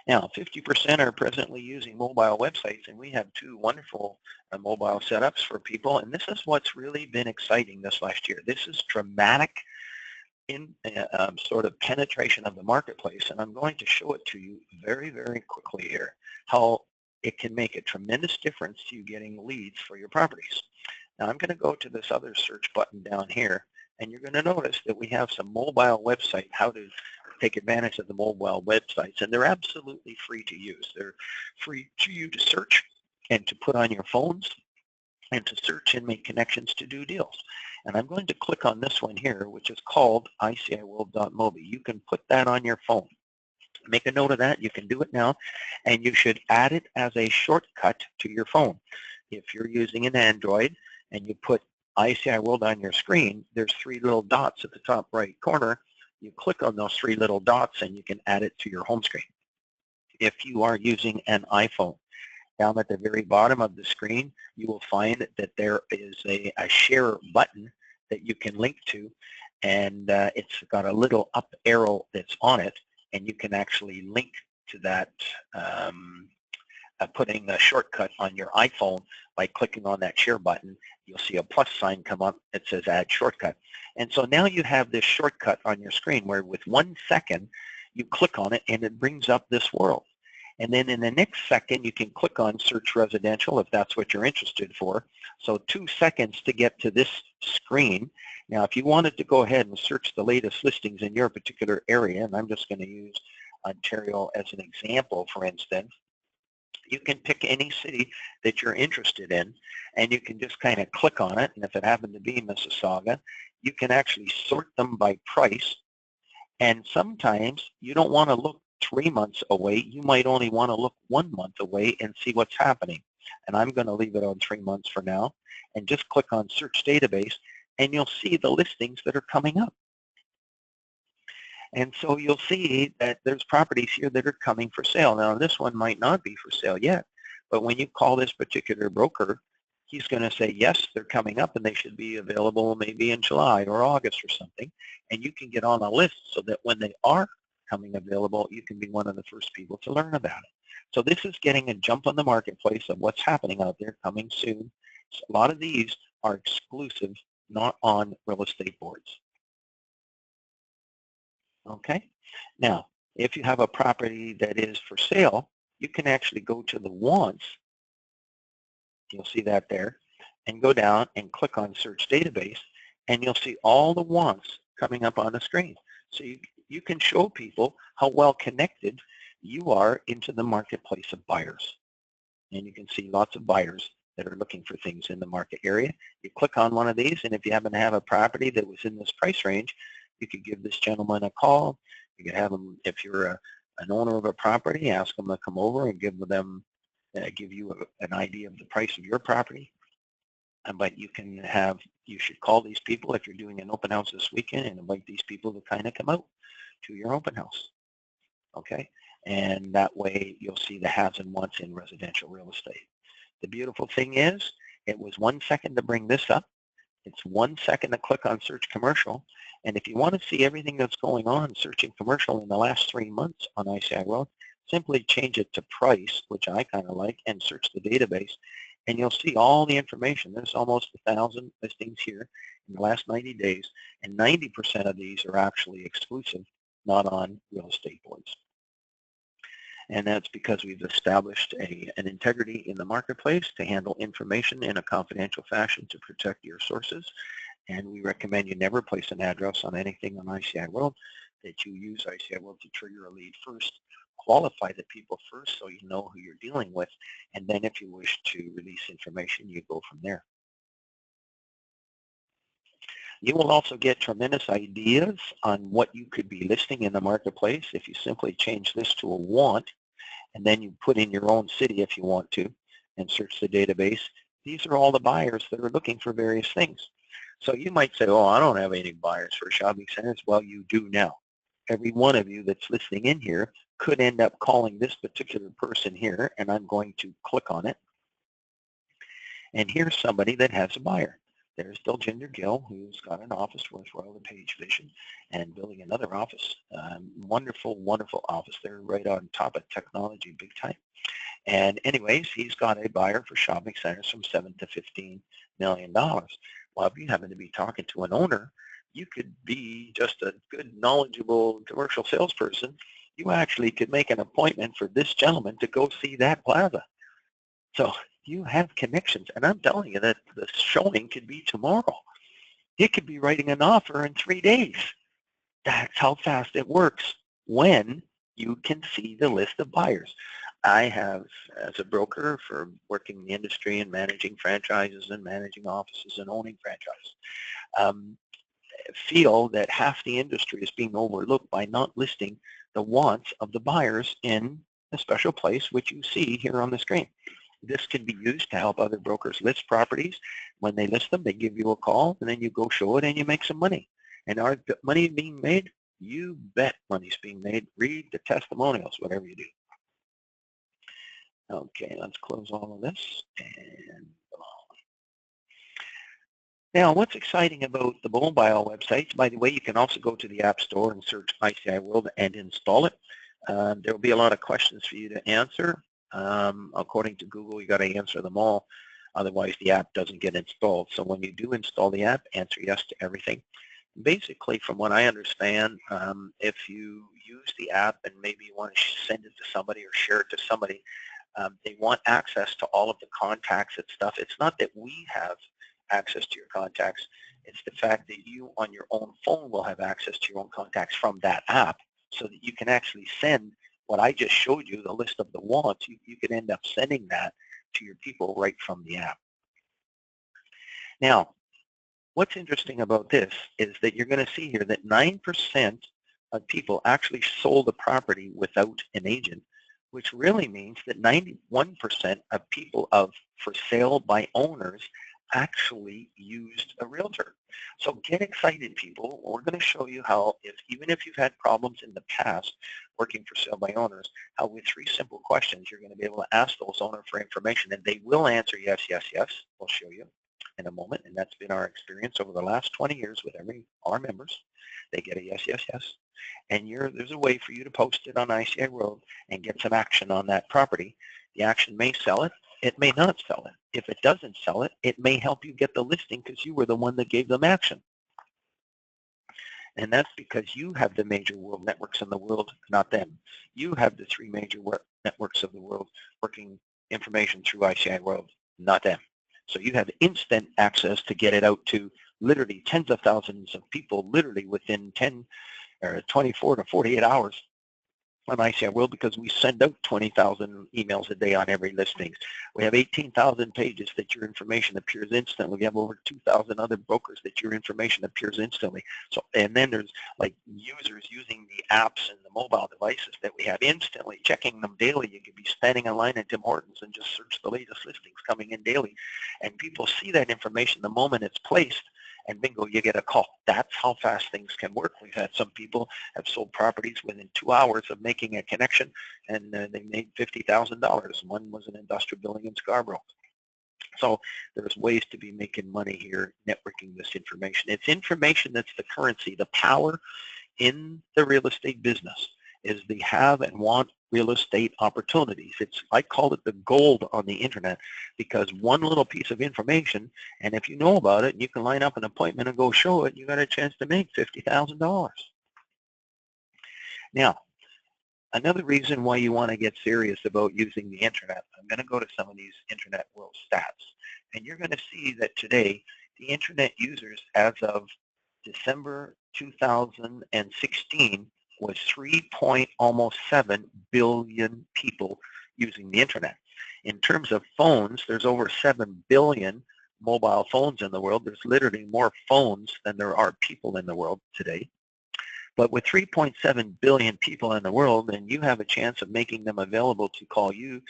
A: Now, 50% are presently using mobile websites, and we have 2 wonderful mobile setups for people. And this is what's really been exciting this last year. This is dramatic in sort of penetration of the marketplace, and I'm going to show it to you very, very quickly here, how it can make a tremendous difference to you getting leads for your properties. Now I'm going to go to this other search button down here, and you're going to notice that we have some mobile website, how to take advantage of the mobile websites, and they're absolutely free to use. They're free to you to search and to put on your phones and to search and make connections to do deals. And I'm going to click on this one here, which is called iciworld.mobi. You can put that on your phone. Make a note of that. You can do it now, and you should add it as a shortcut to your phone. If you're using an Android and you put ICI World on your screen, there's 3 little dots at the top right corner. You click on those 3 little dots and you can add it to your home screen. If you are using an iPhone, down at the very bottom of the screen, you will find that there is a share button that you can link to, and it's got a little up arrow that's on it, and you can actually link to that, putting a shortcut on your iPhone by clicking on that share button. You'll see a plus sign come up that says add shortcut. And so now you have this shortcut on your screen where with 1 second you click on it and it brings up this world. And then in the next second, you can click on Search Residential if that's what you're interested for. So 2 seconds to get to this screen. Now, if you wanted to go ahead and search the latest listings in your particular area, and I'm just going to use Ontario as an example, for instance, you can pick any city that you're interested in, and you can just kind of click on it. And if it happened to be Mississauga, you can actually sort them by price. And sometimes you don't want to look 3 months away. You might only want to look 1 month away and see what's happening. And I'm going to leave it on 3 months for now, and just click on Search Database, and you'll see the listings that are coming up. And so you'll see that there's properties here that are coming for sale. Now, this one might not be for sale yet, but when you call this particular broker, he's going to say, yes, they're coming up and they should be available maybe in July or August or something. And you can get on a list so that when they are coming available, you can be one of the first people to learn about it. So this is getting a jump on the marketplace of what's happening out there coming soon. So a lot of these are exclusive, not on real estate boards. Okay. Now, if you have a property that is for sale, you can actually go to the wants. You'll see that there, and go down and click on search database, and you'll see all the wants coming up on the screen. So you can show people how well connected you are into the marketplace of buyers. And you can see lots of buyers that are looking for things in the market area. You click on one of these, and if you happen to have a property that was in this price range, you could give this gentleman a call. You could have him, if you're an owner of a property, ask them to come over and give you an idea of the price of your property. But you should call these people if you're doing an open house this weekend and invite these people to kind of come out to your open house. Okay? And that way you'll see the haves and wants in residential real estate. The beautiful thing is, it was 1 second to bring this up. It's 1 second to click on search commercial. And if you want to see everything that's going on searching commercial in the last 3 months on ICI World, simply change it to price, which I kind of like, and search the database. And you'll see all the information. There's almost 1,000 listings here in the last 90 days. And 90% of these are actually exclusive, not on real estate boards. And that's because we've established an integrity in the marketplace to handle information in a confidential fashion to protect your sources. And we recommend you never place an address on anything on ICI World, that you use ICI World to trigger a lead first, qualify the people first so you know who you're dealing with, and then if you wish to release information, you go from there. You will also get tremendous ideas on what you could be listing in the marketplace if you simply change this to a want, and then you put in your own city if you want to, and search the database. These are all the buyers that are looking for various things. So you might say, oh, I don't have any buyers for shopping centers. Well, you do now. Every one of you that's listening in here could end up calling this particular person here, and I'm going to click on it. And here's somebody that has a buyer. There's Diljinder Gill, who's got an office with Royal LePage Vision and building another office. Wonderful, wonderful office. They're right on top of technology big time. And anyways, he's got a buyer for shopping centers from $7 to $15 million. Well, if you happen to be talking to an owner, you could be just a good, knowledgeable commercial salesperson. You actually could make an appointment for this gentleman to go see that plaza. So you have connections, and I'm telling you that the showing could be tomorrow. It could be writing an offer in 3 days. That's how fast it works when you can see the list of buyers. I have, as a broker for working in the industry and managing franchises and managing offices and owning franchises, feel that half the industry is being overlooked by not listing the wants of the buyers in a special place, which you see here on the screen. This can be used to help other brokers list properties. When they list them, they give you a call, and then you go show it, and you make some money. And are money being made? You bet money's being made. Read the testimonials, whatever you do. Okay, let's close all of this and go on. Now, what's exciting about the mobile websites, by the way, you can also go to the App Store and search ICI World and install it. There will be a lot of questions for you to answer. According to Google, you got to answer them all. Otherwise, the app doesn't get installed. So when you do install the app, answer yes to everything. Basically, from what I understand, if you use the app and maybe you want to send it to somebody or share it to somebody, they want access to all of the contacts and stuff. It's not that we have access to your contacts. It's the fact that you on your own phone will have access to your own contacts from that app, so that you can actually send what I just showed you, the list of the wants. You can end up sending that to your people right from the app. Now, what's interesting about this is that you're going to see here that 9% of people actually sold a property without an agent, which really means that 91% of people for sale by owners actually used a realtor. So get excited, people. We're going to show you how, even if you've had problems in the past working for sale by owners, how with 3 simple questions you're going to be able to ask those owners for information, and they will answer yes, yes, yes. We'll show you in a moment, and that's been our experience over the last 20 years with our members. They get a yes, yes, yes. And there's a way for you to post it on ICI World and get some action on that property. The action may sell it. It may not sell it. If it doesn't sell it, it may help you get the listing because you were the one that gave them action. And that's because you have the major world networks in the world, not them. You have the 3 major networks of the world working information through ICI World, not them. So you have instant access to get it out to literally tens of thousands of people literally within 10 or 24 to 48 hours on ICI World, because we send out 20,000 emails a day on every listing. We have 18,000 pages that your information appears instantly. We have over 2,000 other brokers that your information appears instantly. So, and then there's like users using the apps and the mobile devices that we have instantly, checking them daily. You could be standing in line at Tim Hortons and just search the latest listings coming in daily. And people see that information the moment it's placed, and bingo, you get a call. That's how fast things can work. We've had some people have sold properties within 2 hours of making a connection, and they made $50,000. One was an industrial building in Scarborough. So there's ways to be making money here, networking this information. It's information that's the currency. The power in the real estate business is the have and want real estate opportunities. I call it the gold on the internet, because one little piece of information, and if you know about it, you can line up an appointment and go show it, you got a chance to make $50,000. Now, another reason why you want to get serious about using the internet, I'm going to go to some of these internet world stats, and you're going to see that today the internet users as of December 2016 was 3.7 billion people using the internet. In terms of phones, there's over 7 billion mobile phones in the world. There's literally more phones than there are people in the world today. But with 3.7 billion people in the world, then you have a chance of making them available to call you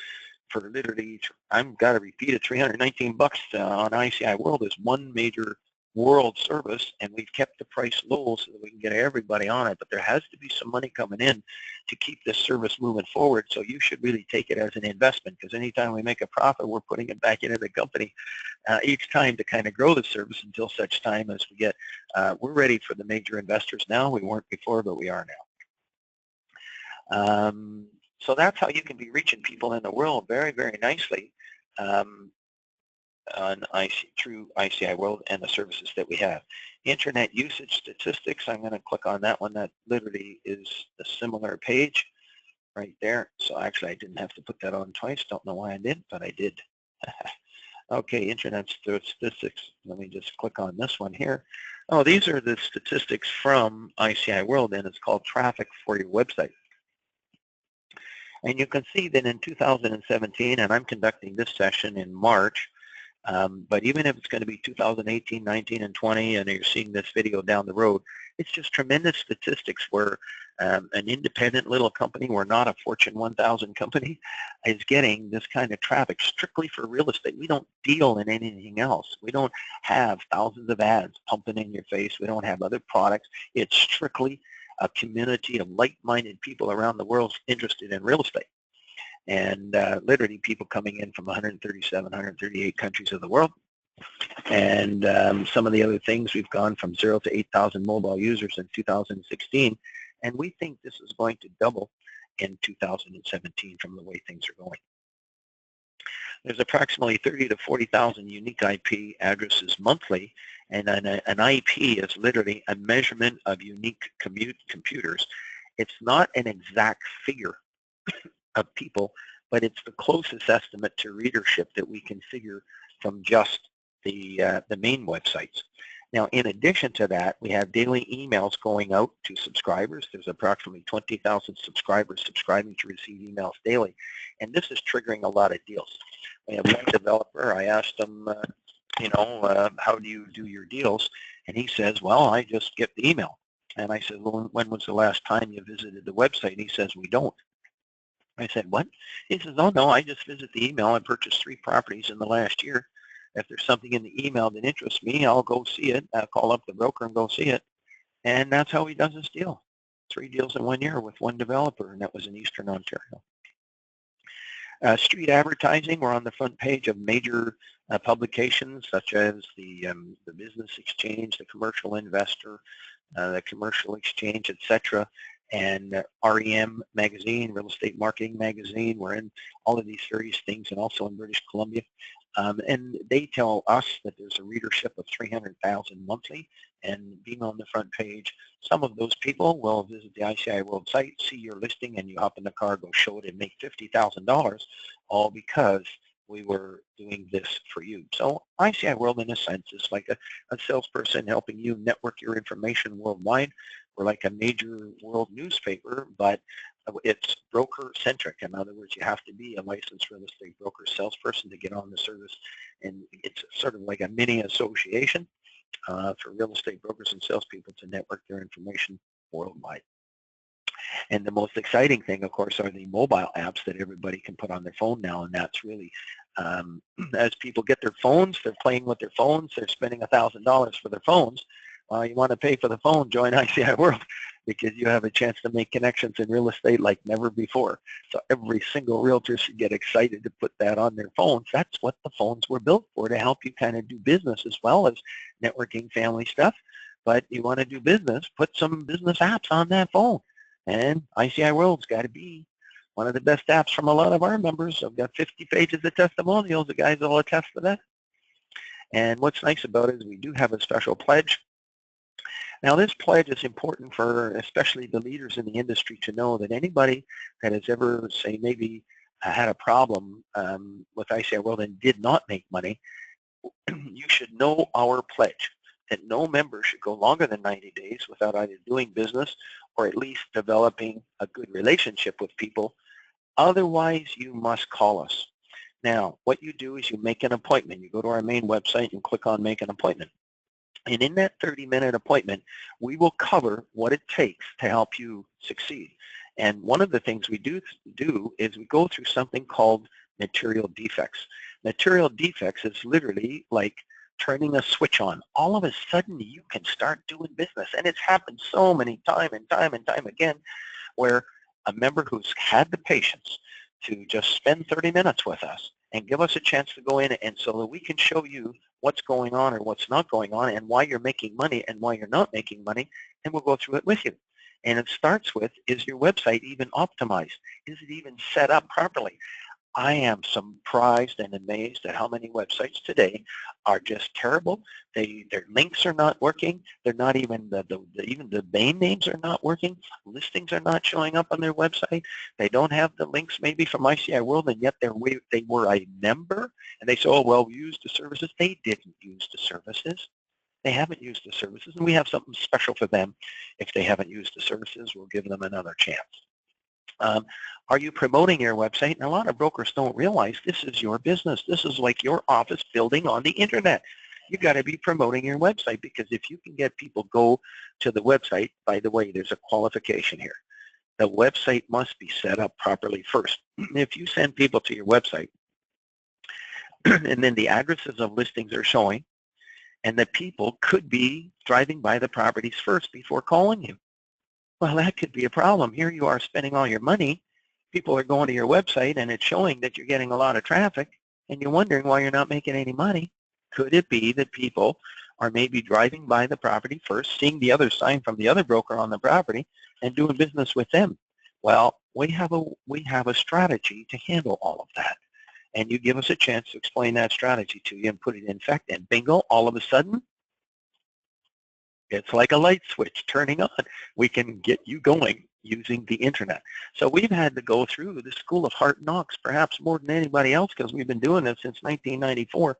A: for literally, I've got to repeat it, $319 on ICI World is one major world service, and we've kept the price low so that we can get everybody on it. But there has to be some money coming in to keep this service moving forward. So you should really take it as an investment, because anytime we make a profit, we're putting it back into the company each time to kind of grow the service until such time as we get, we're ready for the major investors now. We weren't before, but we are now. So that's how you can be reaching people in the world very, very nicely. Through ICI World and the services that we have. Internet usage statistics, I'm going to click on that one. That literally is a similar page right there. So actually I didn't have to put that on twice. Don't know why I did, but I did. Okay, internet statistics. Let me just click on this one here. Oh, these are the statistics from ICI World, and it's called traffic for your website. And you can see that in 2017, and I'm conducting this session in March, but even if it's going to be 2018, 19, and 20, and you're seeing this video down the road, it's just tremendous statistics where an independent little company, we're not a Fortune 1000 company, is getting this kind of traffic strictly for real estate. We don't deal in anything else. We don't have thousands of ads pumping in your face. We don't have other products. It's strictly a community of like-minded people around the world interested in real estate. And literally people coming in from 137, 138 countries of the world. And some of the other things, we've gone from 0 to 8,000 mobile users in 2016, and we think this is going to double in 2017 from the way things are going. There's approximately 30 to 40,000 unique IP addresses monthly, and an IP is literally a measurement of unique computers. It's not an exact figure of people, but it's the closest estimate to readership that we can figure from just the main websites. Now, in addition to that, we have daily emails going out to subscribers. There's approximately 20,000 subscribers subscribing to receive emails daily, and this is triggering a lot of deals. We have one developer, I asked him, how do you do your deals? And he says, well, I just get the email. And I said, well, when was the last time you visited the website? And he says, we don't. I said, what? He says, oh, no, I just visit the email. I purchased 3 properties in the last year. If there's something in the email that interests me, I'll go see it. I'll call up the broker and go see it. And that's how he does his deal. 3 deals in 1 year with 1 developer, and that was in Eastern Ontario. Street advertising, we're on the front page of major publications such as the Business Exchange, the Commercial Investor, the Commercial Exchange, etc. And REM magazine, Real Estate Marketing magazine. We're in all of these various things, and also in British Columbia. And they tell us that there's a readership of 300,000 monthly, and being on the front page, some of those people will visit the ICI World site, see your listing, and you hop in the car, go show it, and make $50,000, all because we were doing this for you. So ICI World, in a sense, is like a salesperson helping you network your information worldwide. We're like a major world newspaper, but it's broker-centric. In other words, you have to be a licensed real estate broker salesperson to get on the service, and it's sort of like a mini association for real estate brokers and salespeople to network their information worldwide. And the most exciting thing, of course, are the mobile apps that everybody can put on their phone now, and that's really, as people get their phones, they're playing with their phones, they're spending $1,000 for their phones. You want to pay for the phone, join ICI World, because you have a chance to make connections in real estate like never before. So every single realtor should get excited to put that on their phones. That's what the phones were built for, to help you kind of do business as well as networking, family stuff. But you want to do business, put some business apps on that phone. And ICI World's got to be one of the best apps from a lot of our members. I've got 50 pages of testimonials. The guys will attest to that. And what's nice about it is we do have a special pledge. Now, this pledge is important for especially the leaders in the industry to know that anybody that has ever, say, maybe had a problem with ICI World and did not make money, you should know our pledge, that no member should go longer than 90 days without either doing business or at least developing a good relationship with people. Otherwise, you must call us. Now, what you do is you make an appointment. You go to our main website and click on Make an Appointment. And in that 30-minute appointment, we will cover what it takes to help you succeed. And one of the things we do is we go through something called material defects. Material defects is literally like turning a switch on. All of a sudden, you can start doing business. And it's happened so many time again, where a member who's had the patience to just spend 30 minutes with us and give us a chance to go in, and so that we can show you what's going on or what's not going on and why you're making money and why you're not making money, and we'll go through it with you. And it starts with, is your website even optimized? Is it even set up properly? I am surprised and amazed at how many websites today are just terrible. Their links are not working. They're not even even the domain names are not working. Listings are not showing up on their website. They don't have the links maybe from ICI World, and yet they were a member. And they say, oh, well, we used the services. They didn't use the services. They haven't used the services, and we have something special for them. If they haven't used the services, we'll give them another chance. Are you promoting your website? And a lot of brokers don't realize this is your business. This is like your office building on the internet. You've got to be promoting your website, because if you can get people go to the website, by the way, there's a qualification here. The website must be set up properly first. If you send people to your website and then the addresses of listings are showing, and the people could be driving by the properties first before calling you, well, that could be a problem. Here you are spending all your money. People are going to your website, and it's showing that you're getting a lot of traffic, and you're wondering why you're not making any money. Could it be that people are maybe driving by the property first, seeing the other sign from the other broker on the property, and doing business with them? Well, we have a strategy to handle all of that. And you give us a chance to explain that strategy to you and put it in effect, and bingo, all of a sudden, it's like a light switch turning on. We can get you going using the internet. So we've had to go through the school of hard knocks, perhaps more than anybody else, because we've been doing this since 1994.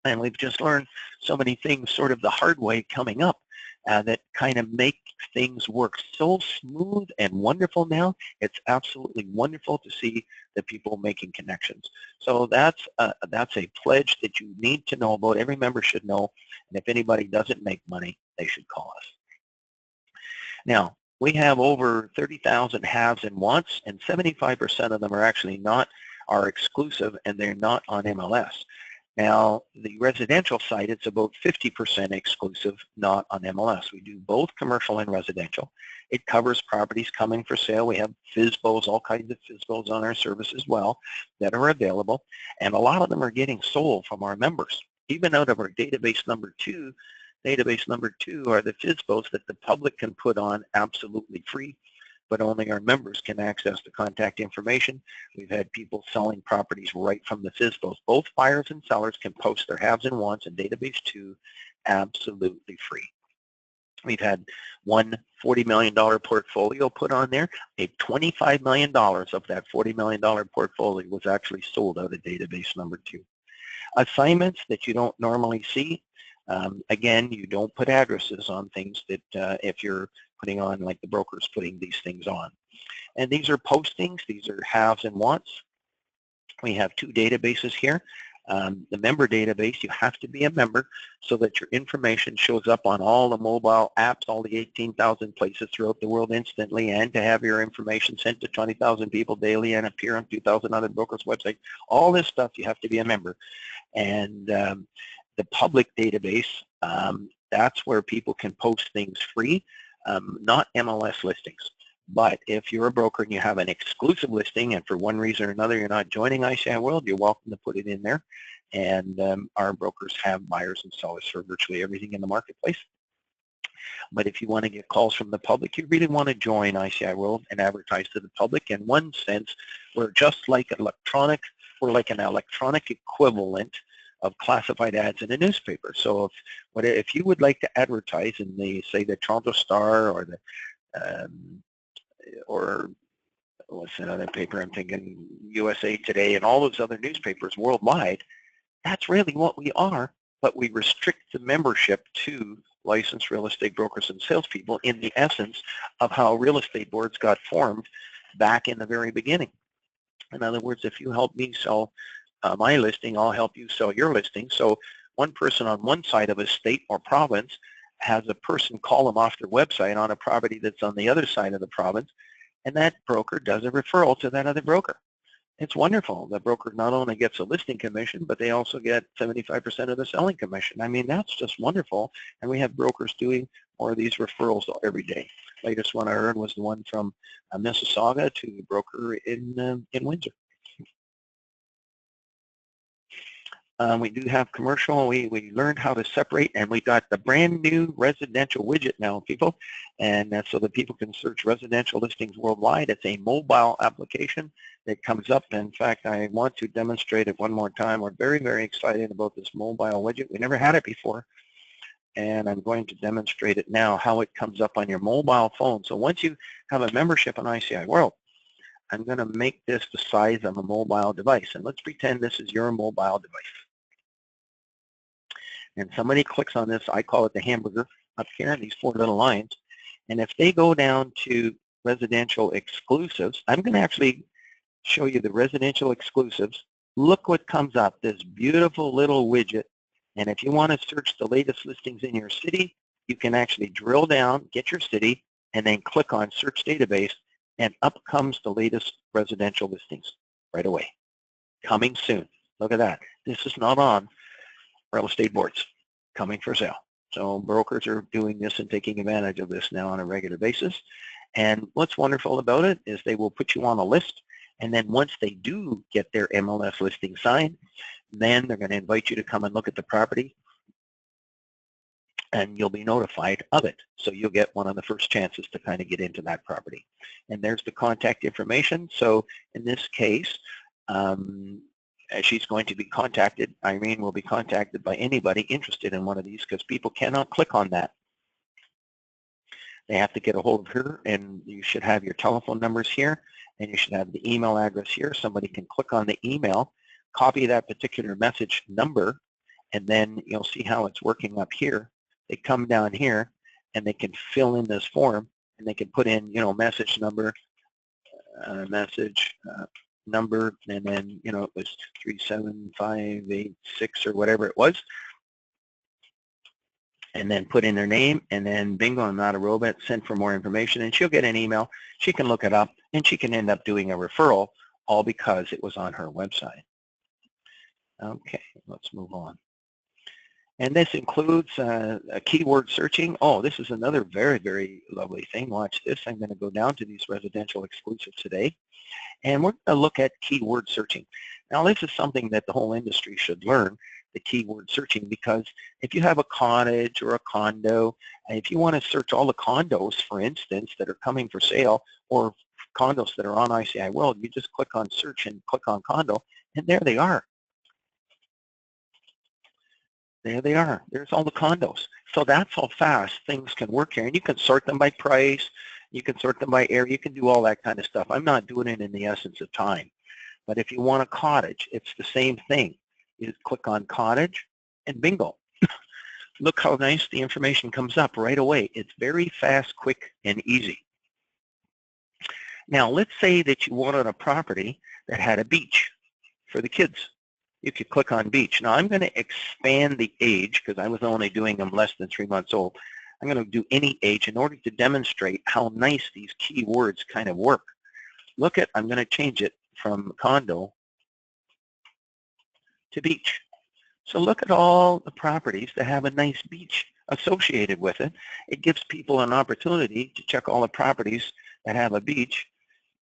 A: And we've just learned so many things sort of the hard way coming up that kind of make things work so smooth and wonderful now. It's absolutely wonderful to see the people making connections. So that's a pledge that you need to know about. Every member should know. And if anybody doesn't make money, they should call us. Now, we have over 30,000 haves and wants, and 75% of them are actually are exclusive, and they're not on MLS. Now, the residential side, it's about 50% exclusive, not on MLS. We do both commercial and residential. It covers properties coming for sale. We have FSBOs, all kinds of FSBOs on our service as well that are available. And a lot of them are getting sold from our members. Even out of our database number two are the FSBOs that the public can put on absolutely free, but only our members can access the contact information. We've had people selling properties right from the FSBOs. Both buyers and sellers can post their haves and wants in database 2 absolutely free. We've had one $40 million portfolio put on there. $25 million of that $40 million portfolio was actually sold out of database number 2. Assignments that you don't normally see. Again, you don't put addresses on things that if you're putting on, like the broker's putting these things on. And these are postings. These are haves and wants. We have 2 databases here. The member database, you have to be a member so that your information shows up on all the mobile apps, all the 18,000 places throughout the world instantly, and to have your information sent to 20,000 people daily and appear on 2,000 other brokers' websites. All this stuff, you have to be a member. And the public database, that's where people can post things free, not MLS listings. But if you're a broker and you have an exclusive listing and for one reason or another you're not joining ICI World, you're welcome to put it in there. And our brokers have buyers and sellers for virtually everything in the marketplace. But if you want to get calls from the public, you really want to join ICI World and advertise to the public. In one sense, we're just like electronic, we're like an electronic equivalent of classified ads in a newspaper. So if you would like to advertise in the, say, the Toronto Star or the or what's another paper I'm thinking, USA Today and all those other newspapers worldwide, that's really what we are, but we restrict the membership to licensed real estate brokers and salespeople in the essence of how real estate boards got formed back in the very beginning. In other words, if you help me sell my listing, I'll help you sell your listing. So one person on one side of a state or province has a person call them off their website on a property that's on the other side of the province, and that broker does a referral to that other broker. It's wonderful. The broker not only gets a listing commission, but they also get 75% of the selling commission. I mean, that's just wonderful, and we have brokers doing more of these referrals every day. Latest one I heard was the one from Mississauga to the broker in Windsor. We do have commercial. We learned how to separate, and we got the brand new residential widget now, people, and that's so that people can search residential listings worldwide. It's a mobile application that comes up. In fact, I want to demonstrate it one more time. We're very, very excited about this mobile widget. We never had it before, and I'm going to demonstrate it now, how it comes up on your mobile phone. So once you have a membership on ICI World, I'm going to make this the size of a mobile device, and let's pretend this is your mobile device. And somebody clicks on this, I call it the hamburger up here, these 4 little lines. And if they go down to residential exclusives, I'm going to actually show you the residential exclusives. Look what comes up, this beautiful little widget. And if you want to search the latest listings in your city, you can actually drill down, get your city, and then click on search database, and up comes the latest residential listings right away. Coming soon. Look at that. This is not on real estate boards, coming for sale. So brokers are doing this and taking advantage of this now on a regular basis. And what's wonderful about it is they will put you on a list, and then once they do get their MLS listing signed, then they're going to invite you to come and look at the property, and you'll be notified of it. So you'll get one of the first chances to kind of get into that property. And there's the contact information. So in this case, she's going to be contacted, Irene will be contacted by anybody interested in one of these, because people cannot click on that. They have to get a hold of her, and you should have your telephone numbers here, and you should have the email address here. Somebody can click on the email, copy that particular message number, and then you'll see how it's working up here. They come down here, and they can fill in this form, and they can put in, message number, number, and then, it was 37586 or whatever it was, and then put in their name, and then bingo, I'm not a robot, send for more information, and she'll get an email. She can look it up, and she can end up doing a referral, all because it was on her website. Okay, let's move on. And this includes keyword searching. Oh, this is another very, very lovely thing. Watch this. I'm going to go down to these residential exclusives today, and we're going to look at keyword searching. Now, this is something that the whole industry should learn, the keyword searching, because if you have a cottage or a condo, and if you want to search all the condos, for instance, that are coming for sale, or condos that are on ICI World, you just click on search and click on condo, and there they are. There they are. There's all the condos. So that's how fast things can work here. And you can sort them by price. You can sort them by area. You can do all that kind of stuff. I'm not doing it in the essence of time. But if you want a cottage, it's the same thing. You click on cottage and bingo. Look how nice the information comes up right away. It's very fast, quick, and easy. Now, let's say that you wanted a property that had a beach for the kids. You could click on beach. Now I'm going to expand the age because I was only doing them less than 3 months old. I'm going to do any age in order to demonstrate how nice these keywords kind of work. Look at, I'm going to change it from condo to beach. So look at all the properties that have a nice beach associated with it. It gives people an opportunity to check all the properties that have a beach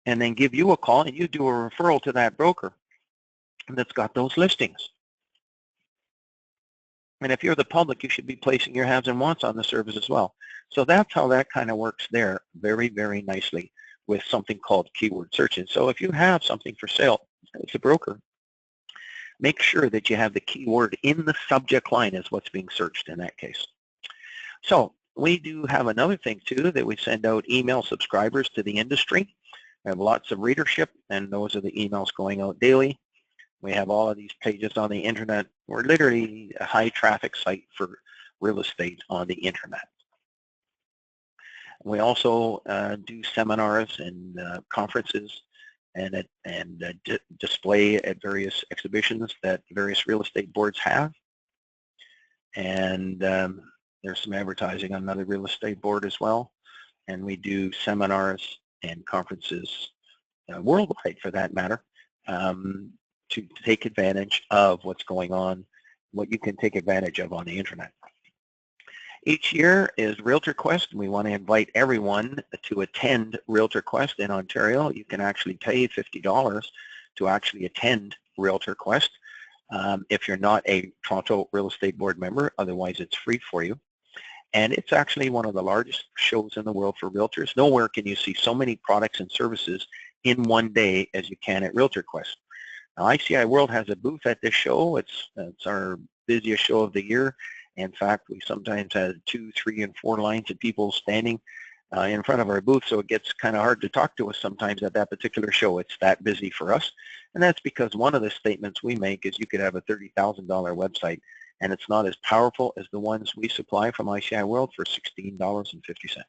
A: and then give you a call and you do a referral to that broker that's got those listings. And if you're the public, you should be placing your haves and wants on the service as well. So that's how that kind of works there very, very nicely with something called keyword searching. So if you have something for sale as a broker, make sure that you have the keyword in the subject line as what's being searched in that case. So we do have another thing too, that we send out email subscribers to the industry. We have lots of readership, and those are the emails going out daily. We have all of these pages on the internet. We're literally a high traffic site for real estate on the internet. We also do seminars and conferences and display at various exhibitions that various real estate boards have. And there's some advertising on another real estate board as well. And we do seminars and conferences worldwide for that matter. To take advantage of what's going on, what you can take advantage of on the internet. Each year is Realtor Quest, and we want to invite everyone to attend Realtor Quest in Ontario. You can actually pay $50 to actually attend Realtor Quest if you're not a Toronto Real Estate Board member. Otherwise, it's free for you. And it's actually one of the largest shows in the world for realtors. Nowhere can you see so many products and services in one day as you can at Realtor Quest. Now, ICI World has a booth at this show. It's our busiest show of the year. In fact, we sometimes have 2, 3, and 4 lines of people standing in front of our booth, so it gets kind of hard to talk to us sometimes at that particular show. It's that busy for us, and that's because one of the statements we make is you could have a $30,000 website, and it's not as powerful as the ones we supply from ICI World for $16.50.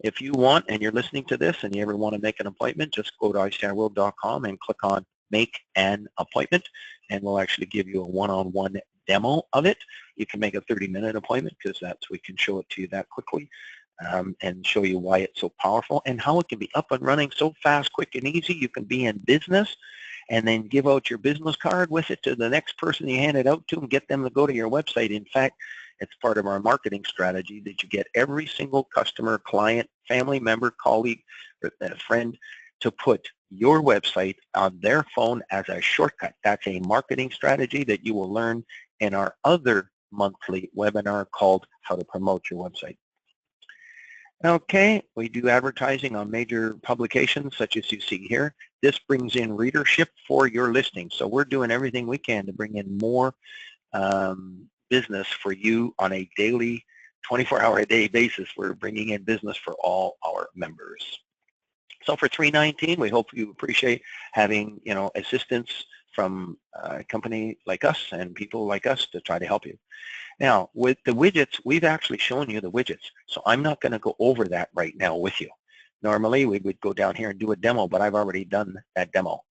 A: If you want, and you're listening to this, and you ever want to make an appointment, just go to ICIWorld.com and click on Make an Appointment, and we'll actually give you a one-on-one demo of it. You can make a 30-minute appointment because we can show it to you that quickly and show you why it's so powerful and how it can be up and running so fast, quick, and easy. You can be in business and then give out your business card with it to the next person you hand it out to and get them to go to your website. In fact, it's part of our marketing strategy that you get every single customer, client, family member, colleague, or friend to put your website on their phone as a shortcut. That's a marketing strategy that you will learn in our other monthly webinar called How to Promote Your Website. Okay, we do advertising on major publications such as you see here. This brings in readership for your listing. So we're doing everything we can to bring in more business for you on a daily, 24-hour-a-day basis. We're bringing in business for all our members. So for 319, we hope you appreciate having, assistance from a company like us and people like us to try to help you. Now, with the widgets, we've actually shown you the widgets, so I'm not going to go over that right now with you. Normally, we would go down here and do a demo, but I've already done that demo.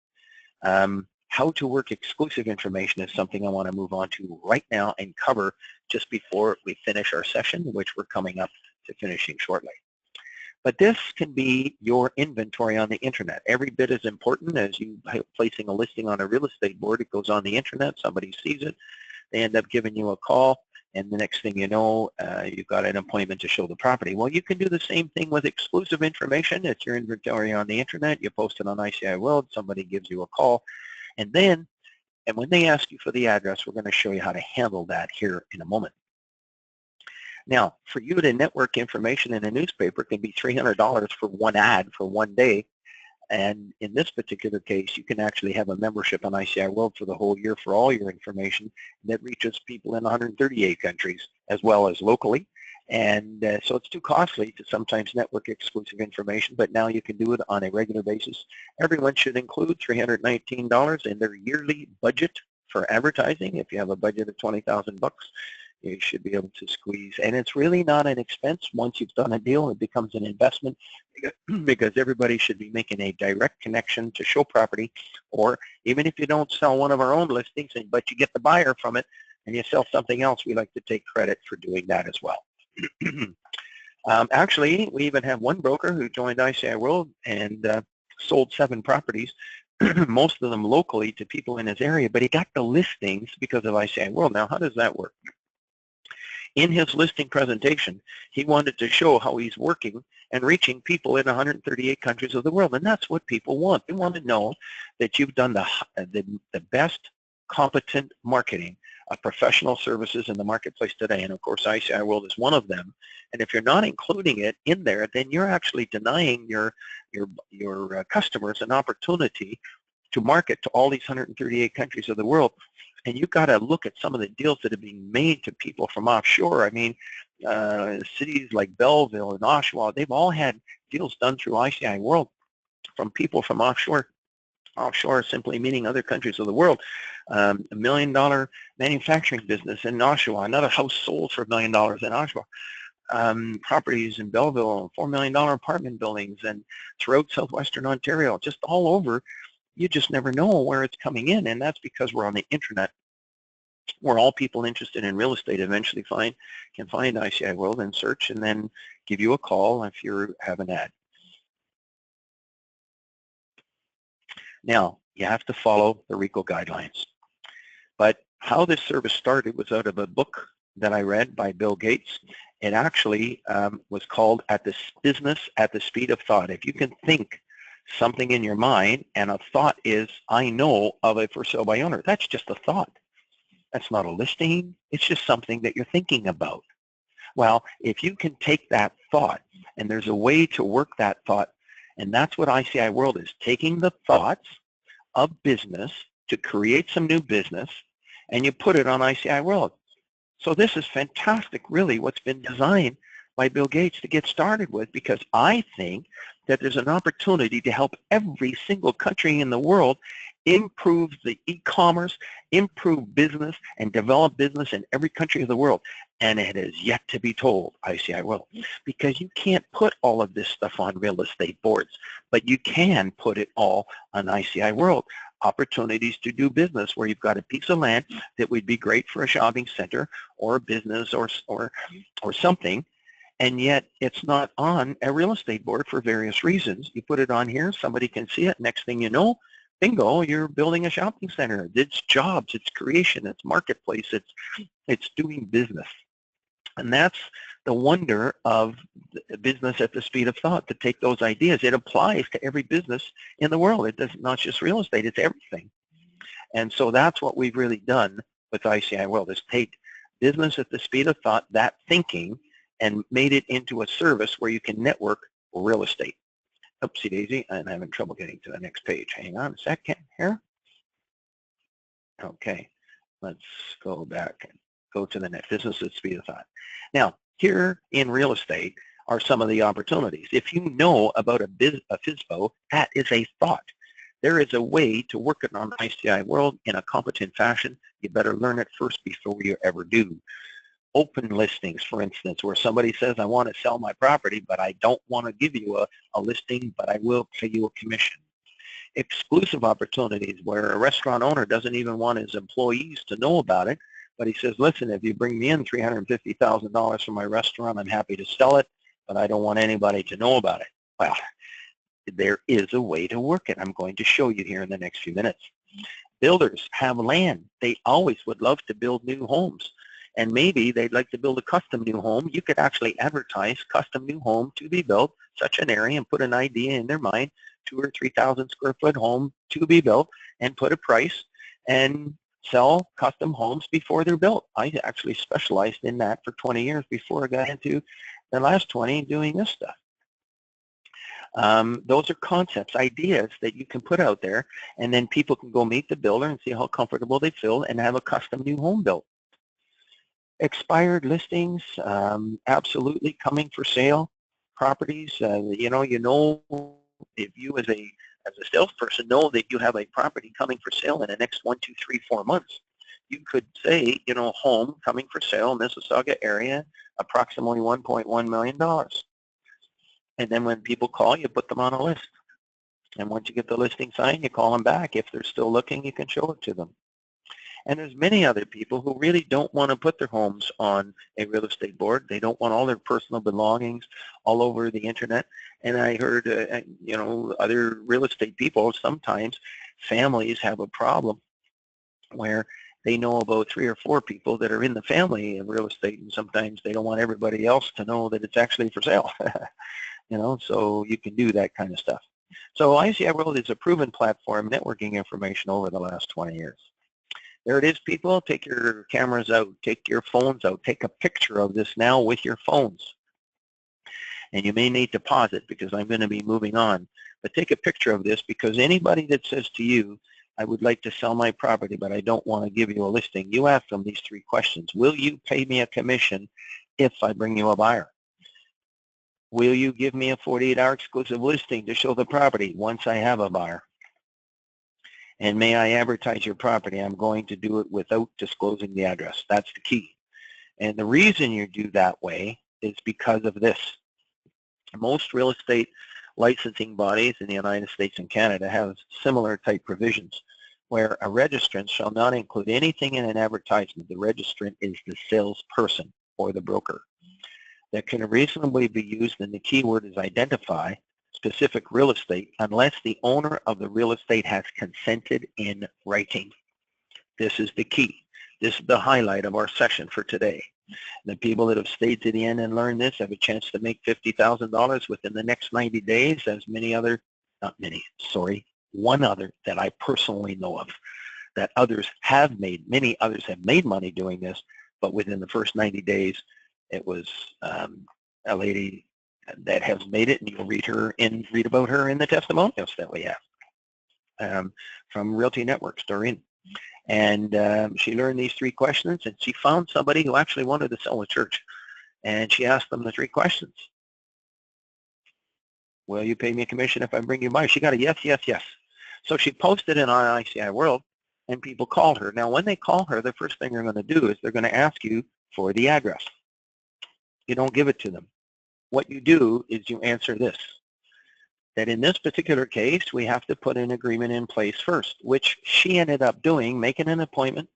A: How to work exclusive information is something I want to move on to right now and cover just before we finish our session, which we're coming up to finishing shortly. But this can be your inventory on the internet. Every bit as important as you placing a listing on a real estate board. It goes on the internet, somebody sees it, they end up giving you a call, and the next thing you know, you've got an appointment to show the property. Well, you can do the same thing with exclusive information. It's your inventory on the internet. You post it on ICI World, somebody gives you a call, and when they ask you for the address, we're going to show you how to handle that here in a moment. Now, for you to network information in a newspaper can be $300 for one ad for one day. And in this particular case, you can actually have a membership on ICI World for the whole year for all your information that reaches people in 138 countries as well as locally. And so it's too costly to sometimes network exclusive information, but now you can do it on a regular basis. Everyone should include $319 in their yearly budget for advertising. If you have a budget of 20,000 bucks, you should be able to squeeze. And it's really not an expense. Once you've done a deal, it becomes an investment because everybody should be making a direct connection to show property, or even if you don't sell one of our own listings, but you get the buyer from it and you sell something else, we like to take credit for doing that as well. Actually, we even have one broker who joined ICI World and sold 7 properties, most of them locally to people in his area, but he got the listings because of ICI World. Now, how does that work? In his listing presentation, he wanted to show how he's working and reaching people in 138 countries of the world, and that's what people want. They want to know that you've done the best competent marketing of professional services in the marketplace today, and of course ICI World is one of them. And if you're not including it in there, then you're actually denying your customers an opportunity to market to all these 138 countries of the world. And you've got to look at some of the deals that are being made to people from offshore. I mean, cities like Belleville and Oshawa, they've all had deals done through ICI World from people from offshore. Offshore simply meaning other countries of the world. $1 million manufacturing business in Oshawa, another house sold for $1 million in Oshawa. Properties in Belleville, $4 million apartment buildings, and throughout southwestern Ontario, just all over. You just never know where it's coming in, and that's because we're on the internet, where all people interested in real estate eventually can find ICI World and search, and then give you a call if you have an ad. Now, you have to follow the RICO guidelines. But how this service started was out of a book that I read by Bill Gates. It actually was called Business at the Speed of Thought. If you can think something in your mind, and a thought is, I know of a for sale by owner. That's just a thought. That's not a listing. It's just something that you're thinking about. Well, if you can take that thought, and there's a way to work that thought, and that's what ICI World is, taking the thoughts of business to create some new business, and you put it on ICI World. So this is fantastic, really, what's been designed by Bill Gates to get started with, because I think that there's an opportunity to help every single country in the world improve the e-commerce, improve business, and develop business in every country of the world. And it is yet to be told, ICI World, because you can't put all of this stuff on real estate boards, but you can put it all on ICI World. Opportunities to do business where you've got a piece of land that would be great for a shopping center or a business or something, and yet it's not on a real estate board for various reasons. You put it on here, somebody can see it, next thing you know, bingo, you're building a shopping center. It's jobs, it's creation, it's marketplace, it's doing business. And that's the wonder of business at the speed of thought, to take those ideas. It applies to every business in the world. It does not just real estate, it's everything. And so that's what we've really done with ICI World, is take business at the speed of thought, that thinking, and made it into a service where you can network real estate. Oopsie daisy, I'm having trouble getting to the next page. Hang on a second here. Okay, let's go back and go to the next, business at the speed of thought. Now, here in real estate are some of the opportunities. If you know about a FSBO, that is a thought. There is a way to work it on ICI World in a competent fashion. You better learn it first before you ever do. Open listings, for instance, where somebody says, I want to sell my property, but I don't want to give you a listing, but I will pay you a commission. Exclusive opportunities where a restaurant owner doesn't even want his employees to know about it, but he says, listen, if you bring me in $350,000 for my restaurant, I'm happy to sell it, but I don't want anybody to know about it. Well, there is a way to work it. I'm going to show you here in the next few minutes. Builders have land. They always would love to build new homes. And maybe they'd like to build a custom new home. You could actually advertise custom new home to be built, such an area, and put an idea in their mind, 2,000 or 3,000 square foot home to be built, and put a price and sell custom homes before they're built. I actually specialized in that for 20 years before I got into the last 20 doing this stuff. Those are concepts, ideas that you can put out there, and then people can go meet the builder and see how comfortable they feel and have a custom new home built. Expired listings, absolutely coming for sale properties. You know, if you as a salesperson know that you have a property coming for sale in the next 1, 2, 3, 4 months, you could say, you know, home coming for sale, Mississauga area, approximately $1.1 million. And then when people call, you put them on a list. And once you get the listing signed, you call them back. If they're still looking, you can show it to them. And there's many other people who really don't want to put their homes on a real estate board. They don't want all their personal belongings all over the internet. And I heard, you know, other real estate people, sometimes families have a problem where they know about 3 or 4 people that are in the family of real estate, and sometimes they don't want everybody else to know that it's actually for sale. You know, so you can do that kind of stuff. So ICI World is a proven platform networking information over the last 20 years. There it is, people. Take your cameras out, take your phones out, take a picture of this now with your phones. And you may need to pause it because I'm going to be moving on. But take a picture of this, because anybody that says to you, I would like to sell my property, but I don't want to give you a listing, you ask them these 3 questions. Will you pay me a commission if I bring you a buyer? Will you give me a 48-hour exclusive listing to show the property once I have a buyer? And may I advertise your property? I'm going to do it without disclosing the address. That's the key. And the reason you do that way is because of this. Most real estate licensing bodies in the United States and Canada have similar type provisions where a registrant shall not include anything in an advertisement. The registrant is the salesperson or the broker that can reasonably be used, and the key word is identify specific real estate unless the owner of the real estate has consented in writing. This is the key. This is the highlight of our session for today. The people that have stayed to the end and learned this have a chance to make $50,000 within the next 90 days, as one other that I personally know of, that others have made, many others have made money doing this, but within the first 90 days, it was a lady that has made it, and you'll read about her in the testimonials that we have from Realty Networks, Doreen. And she learned these 3 questions, and she found somebody who actually wanted to sell a church. And she asked them the 3 questions. Will you pay me a commission if I bring you by? She got a yes, yes, yes. So she posted it on ICI World, and people called her. Now, when they call her, the first thing they're going to do is they're going to ask you for the address. You don't give it to them. What you do is you answer this, that in this particular case, we have to put an agreement in place first, which she ended up doing, making an appointment,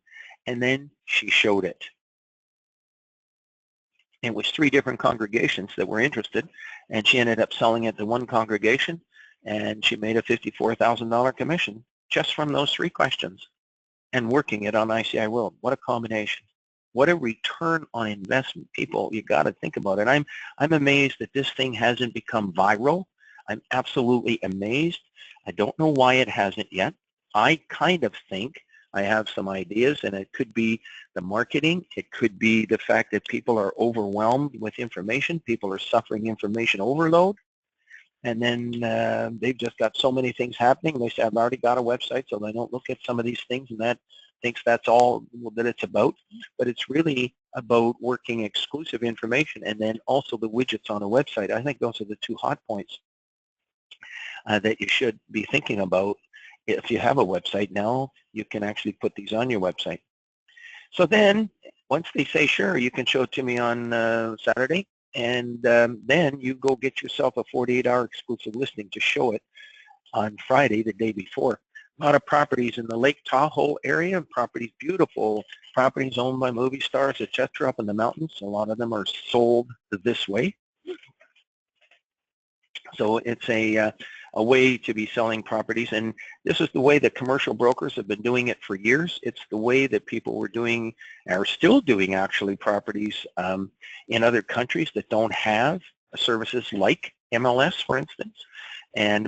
A: and then she showed it. It was 3 different congregations that were interested, and she ended up selling it to one congregation, and she made a $54,000 commission just from those 3 questions and working it on ICI World. What a combination. What a return on investment. People, you got to think about it. I'm amazed that this thing hasn't become viral. I'm absolutely amazed. I don't know why it hasn't yet. I kind of think I have some ideas, and it could be the marketing. It could be the fact that people are overwhelmed with information. People are suffering information overload. And then they've just got so many things happening. They say, I've already got a website, so they don't look at some of these things, and that thinks that's all that it's about. But it's really about working exclusive information, and then also the widgets on a website. I think those are the 2 hot points that you should be thinking about. If you have a website now, you can actually put these on your website. So then, once they say, sure, you can show it to me on Saturday, and then you go get yourself a 48-hour exclusive listing to show it on Friday, the day before. A lot of properties in the Lake Tahoe area, properties, beautiful properties owned by movie stars, etc., up in the mountains. A lot of them are sold this way. So it's a way to be selling properties, and this is the way that commercial brokers have been doing it for years. It's the way that people were doing, are still doing actually, properties in other countries that don't have services like MLS, for instance.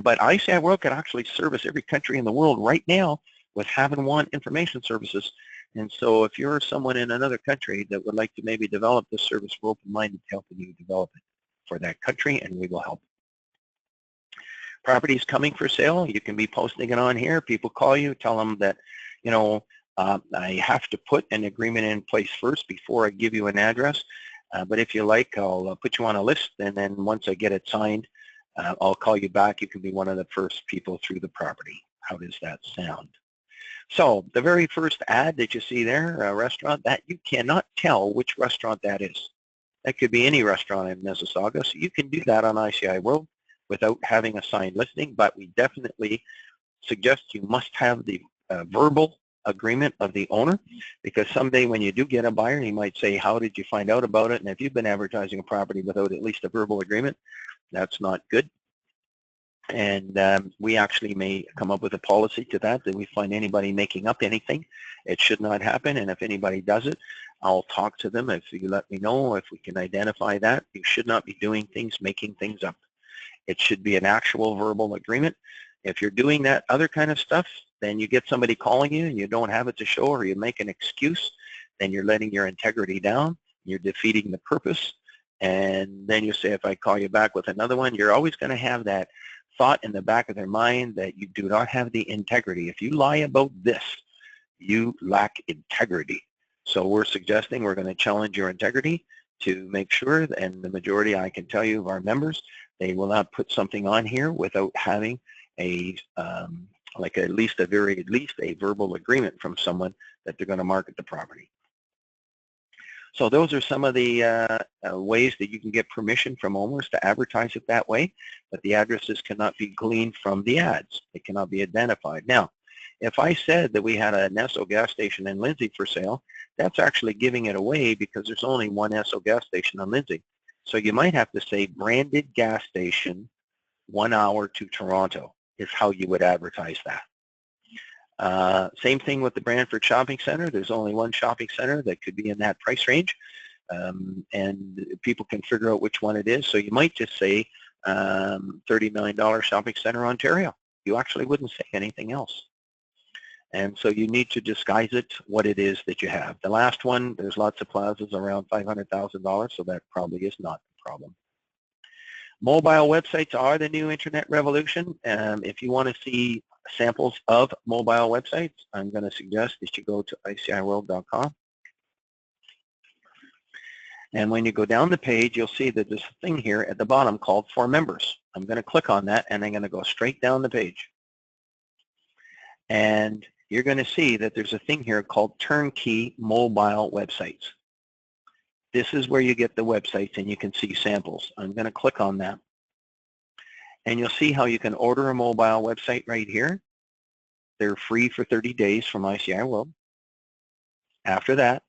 A: But ICI World could actually service every country in the world right now with having one information services. And so if you're someone in another country that would like to maybe develop this service, we're open-minded to helping you develop it for that country, and we will help. Properties coming for sale, you can be posting it on here. People call you, tell them that, you know, I have to put an agreement in place first before I give you an address. But if you like, I'll put you on a list, and then once I get it signed, I'll call you back. You can be one of the first people through the property. How does that sound? So the very first ad that you see there, a restaurant, that you cannot tell which restaurant that is. That could be any restaurant in Mississauga, so you can do that on ICI World without having a signed listing, but we definitely suggest you must have the verbal agreement of the owner, because someday when you do get a buyer, he might say, how did you find out about it? And if you've been advertising a property without at least a verbal agreement, that's not good. And we actually may come up with a policy to that we find anybody making up anything. It should not happen, and if anybody does it, I'll talk to them. If you let me know, if we can identify that, you should not be doing things, making things up. It should be an actual verbal agreement. If you're doing that other kind of stuff, then you get somebody calling you and you don't have it to show, or you make an excuse, then you're letting your integrity down. You're defeating the purpose. And then you say, if I call you back with another one, you're always going to have that thought in the back of their mind that you do not have the integrity. If you lie about this, you lack integrity. So we're suggesting we're going to challenge your integrity to make sure, and the majority, I can tell you, of our members, they will not put something on here without having a like at least a verbal agreement from someone that they're going to market the property. So those are some of the ways that you can get permission from owners to advertise it that way, but the addresses cannot be gleaned from the ads. It cannot be identified. Now, if I said that we had an Esso gas station in Lindsay for sale, that's actually giving it away because there's only one Esso gas station in Lindsay. So you might have to say branded gas station 1 hour to Toronto is how you would advertise that. Same thing with the Brantford Shopping Center. There's only one shopping center that could be in that price range, and people can figure out which one it is. So you might just say $30 million shopping center, Ontario. You actually wouldn't say anything else. And so you need to disguise it what it is that you have. The last one, there's lots of plazas around $500,000, so that probably is not the problem. Mobile websites are the new internet revolution. If you want to see samples of mobile websites, I'm going to suggest that you go to iciworld.com. And when you go down the page, you'll see that there's a thing here at the bottom called For Members. I'm going to click on that, and I'm going to go straight down the page. And you're going to see that there's a thing here called Turnkey Mobile Websites. This is where you get the websites, and you can see samples. I'm going to click on that. And you'll see how you can order a mobile website right here. They're free for 30 days from ICI World. After that,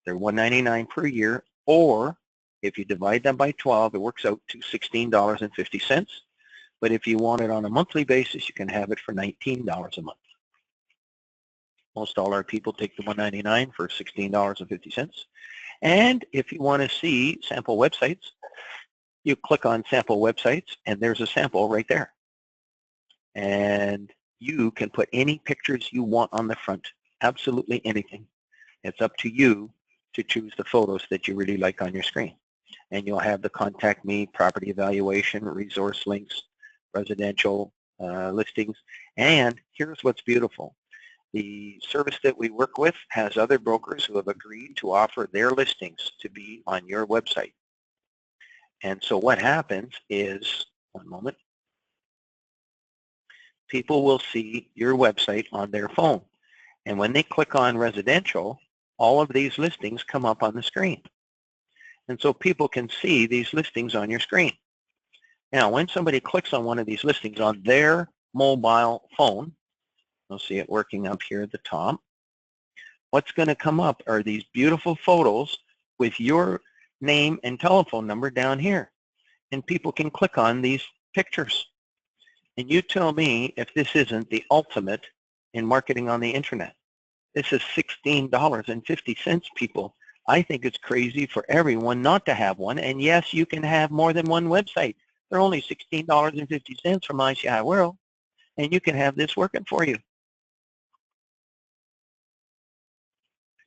A: they're $199 per year, or if you divide them by 12, it works out to $16.50. But if you want it on a monthly basis, you can have it for $19 a month. Most all our people take the $199 for $16.50. And if you want to see sample websites, you click on sample websites, and there's a sample right there. And you can put any pictures you want on the front, absolutely anything. It's up to you to choose the photos that you really like on your screen. And you'll have the contact me, property evaluation, resource links, residential listings. And here's what's beautiful. The service that we work with has other brokers who have agreed to offer their listings to be on your website. And so what happens is, one moment, people will see your website on their phone. And when they click on residential, all of these listings come up on the screen. And so people can see these listings on your screen. Now, when somebody clicks on one of these listings on their mobile phone, you'll see it working up here at the top. What's going to come up are these beautiful photos with your name and telephone number down here. And people can click on these pictures. And you tell me if this isn't the ultimate in marketing on the internet. This is $16.50, people. I think it's crazy for everyone not to have one. And yes, you can have more than one website. They're only $16.50 from ICI World, and you can have this working for you.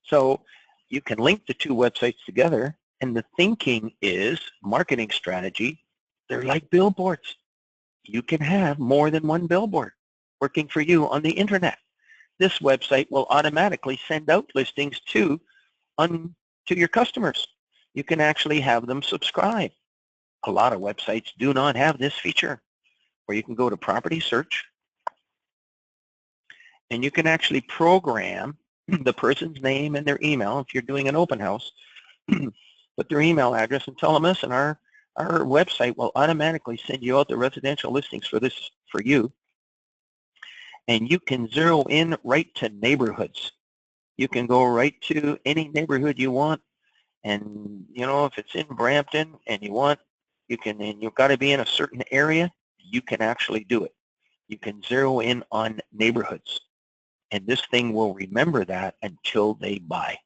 A: So you can link the two websites together, and the thinking is marketing strategy. They're like billboards. You can have more than one billboard working for you on the internet. This website will automatically send out listings to your customers. You can actually have them subscribe. A lot of websites do not have this feature, where you can go to property search, and you can actually program the person's name and their email. If you're doing an open house, put their email address and tell them this, and our website will automatically send you out the residential listings for you. And you can zero in right to neighborhoods. You can go right to any neighborhood you want, and if it's in Brampton and and you've got to be in a certain area, you can actually do it. You can zero in on neighborhoods, and this thing will remember that until they buy.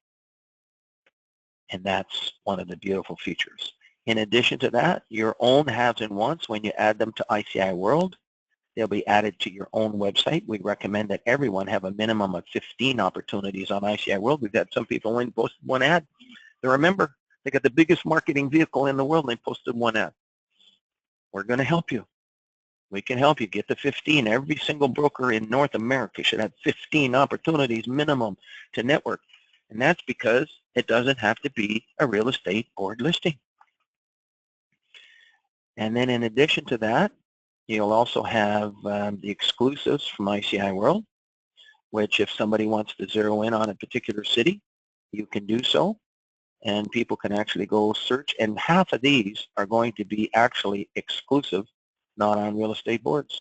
A: And that's one of the beautiful features. In addition to that, your own haves and wants, when you add them to ICI World, they'll be added to your own website. We recommend that everyone have a minimum of 15 opportunities on ICI World. We've had some people only posted one ad. They remember, they got the biggest marketing vehicle in the world, and they posted one ad. We're going to help you. We can help you get to 15. Every single broker in North America should have 15 opportunities minimum to network. And that's because it doesn't have to be a real estate board listing. And then in addition to that, you'll also have the exclusives from ICI World, which if somebody wants to zero in on a particular city, you can do so. And people can actually go search. And half of these are going to be actually exclusive, not on real estate boards.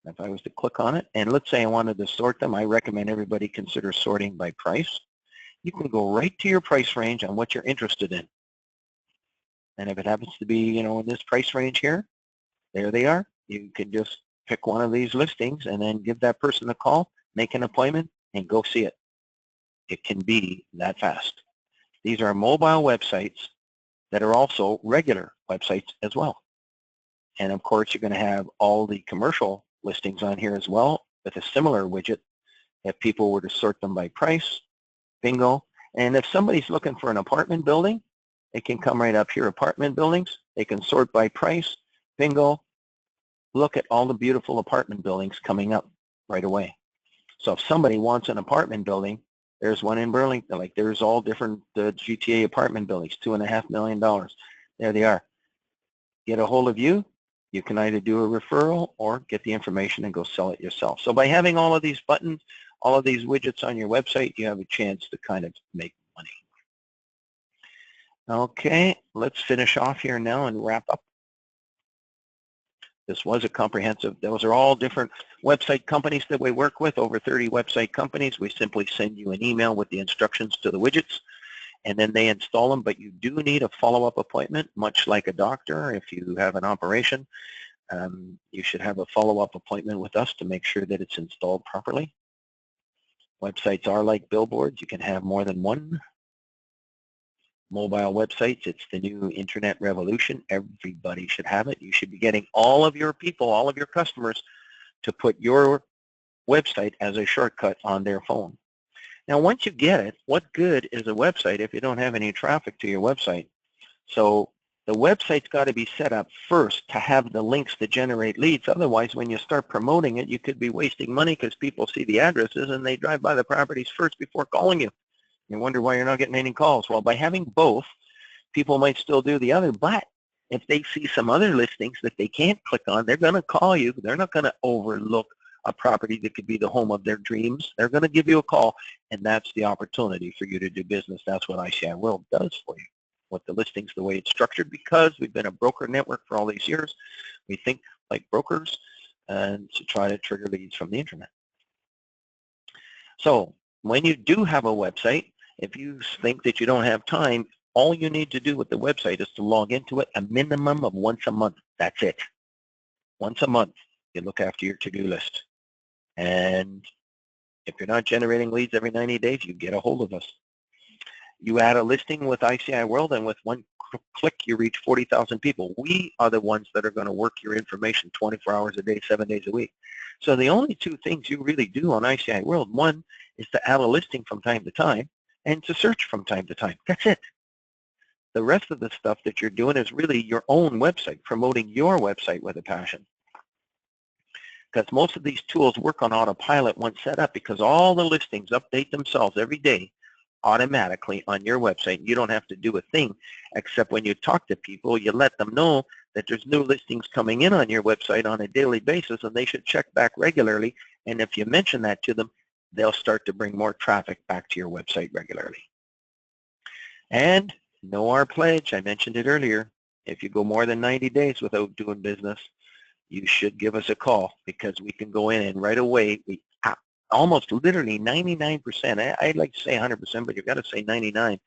A: If I was to click on it, and let's say I wanted to sort them, I recommend everybody consider sorting by price. You can go right to your price range on what you're interested in. And if it happens to be, in this price range here, there they are. You can just pick one of these listings and then give that person a call, make an appointment, and go see it. It can be that fast. These are mobile websites that are also regular websites as well. And of course, you're going to have all the commercial listings on here as well with a similar widget. If people were to sort them by price, bingo. And if somebody's looking for an apartment building, they can come right up here, apartment buildings. They can sort by price, bingo. Look at all the beautiful apartment buildings coming up right away. So if somebody wants an apartment building, there's one in Burlington. Like there's all different GTA apartment buildings, $2.5 million. There they are. Get a hold of you. You can either do a referral or get the information and go sell it yourself. So by having all of these buttons, all of these widgets on your website, you have a chance to kind of make money. Okay, let's finish off here now and wrap up. This was a comprehensive, those are all different website companies that we work with, over 30 website companies. We simply send you an email with the instructions to the widgets, and then they install them. But you do need a follow-up appointment, much like a doctor. If you have an operation, you should have a follow-up appointment with us to make sure that it's installed properly. Websites are like billboards. You can have more than one. Mobile websites, it's the new internet revolution. Everybody should have it. You should be getting all of your people, all of your customers to put your website as a shortcut on their phone. Now, once you get it, what good is a website if you don't have any traffic to your website? So the website's got to be set up first to have the links to generate leads. Otherwise, when you start promoting it, you could be wasting money because people see the addresses and they drive by the properties first before calling you. You wonder why you're not getting any calls. Well, by having both, people might still do the other, but if they see some other listings that they can't click on, they're going to call you. They're not going to overlook a property that could be the home of their dreams. They're going to give you a call, and that's the opportunity for you to do business. That's what ICI World does for you with the listings, the way it's structured, because we've been a broker network for all these years. We think like brokers and to try to trigger leads from the internet. So when you do have a website, if you think that you don't have time, all you need to do with the website is to log into it a minimum of once a month. That's it. once a month, you look after your to-do list. And if you're not generating leads every 90 days, you get a hold of us. You add a listing with ICI World, and with one click, you reach 40,000 people. We are the ones that are going to work your information 24 hours a day, 7 days a week. So the only two things you really do on ICI World, one is to add a listing from time to time and to search from time to time. That's it. The rest of the stuff that you're doing is really your own website, promoting your website with a passion. Because most of these tools work on autopilot once set up, because all the listings update themselves every day automatically on your website. You don't have to do a thing, except when you talk to people, you let them know that there's new listings coming in on your website on a daily basis, and they should check back regularly. And if you mention that to them, they'll start to bring more traffic back to your website regularly. And know our pledge. I mentioned it earlier. If you go more than 90 days without doing business, you should give us a call, because we can go in and right away, we almost literally 99%, I'd like to say 100%, but you've got to say 99,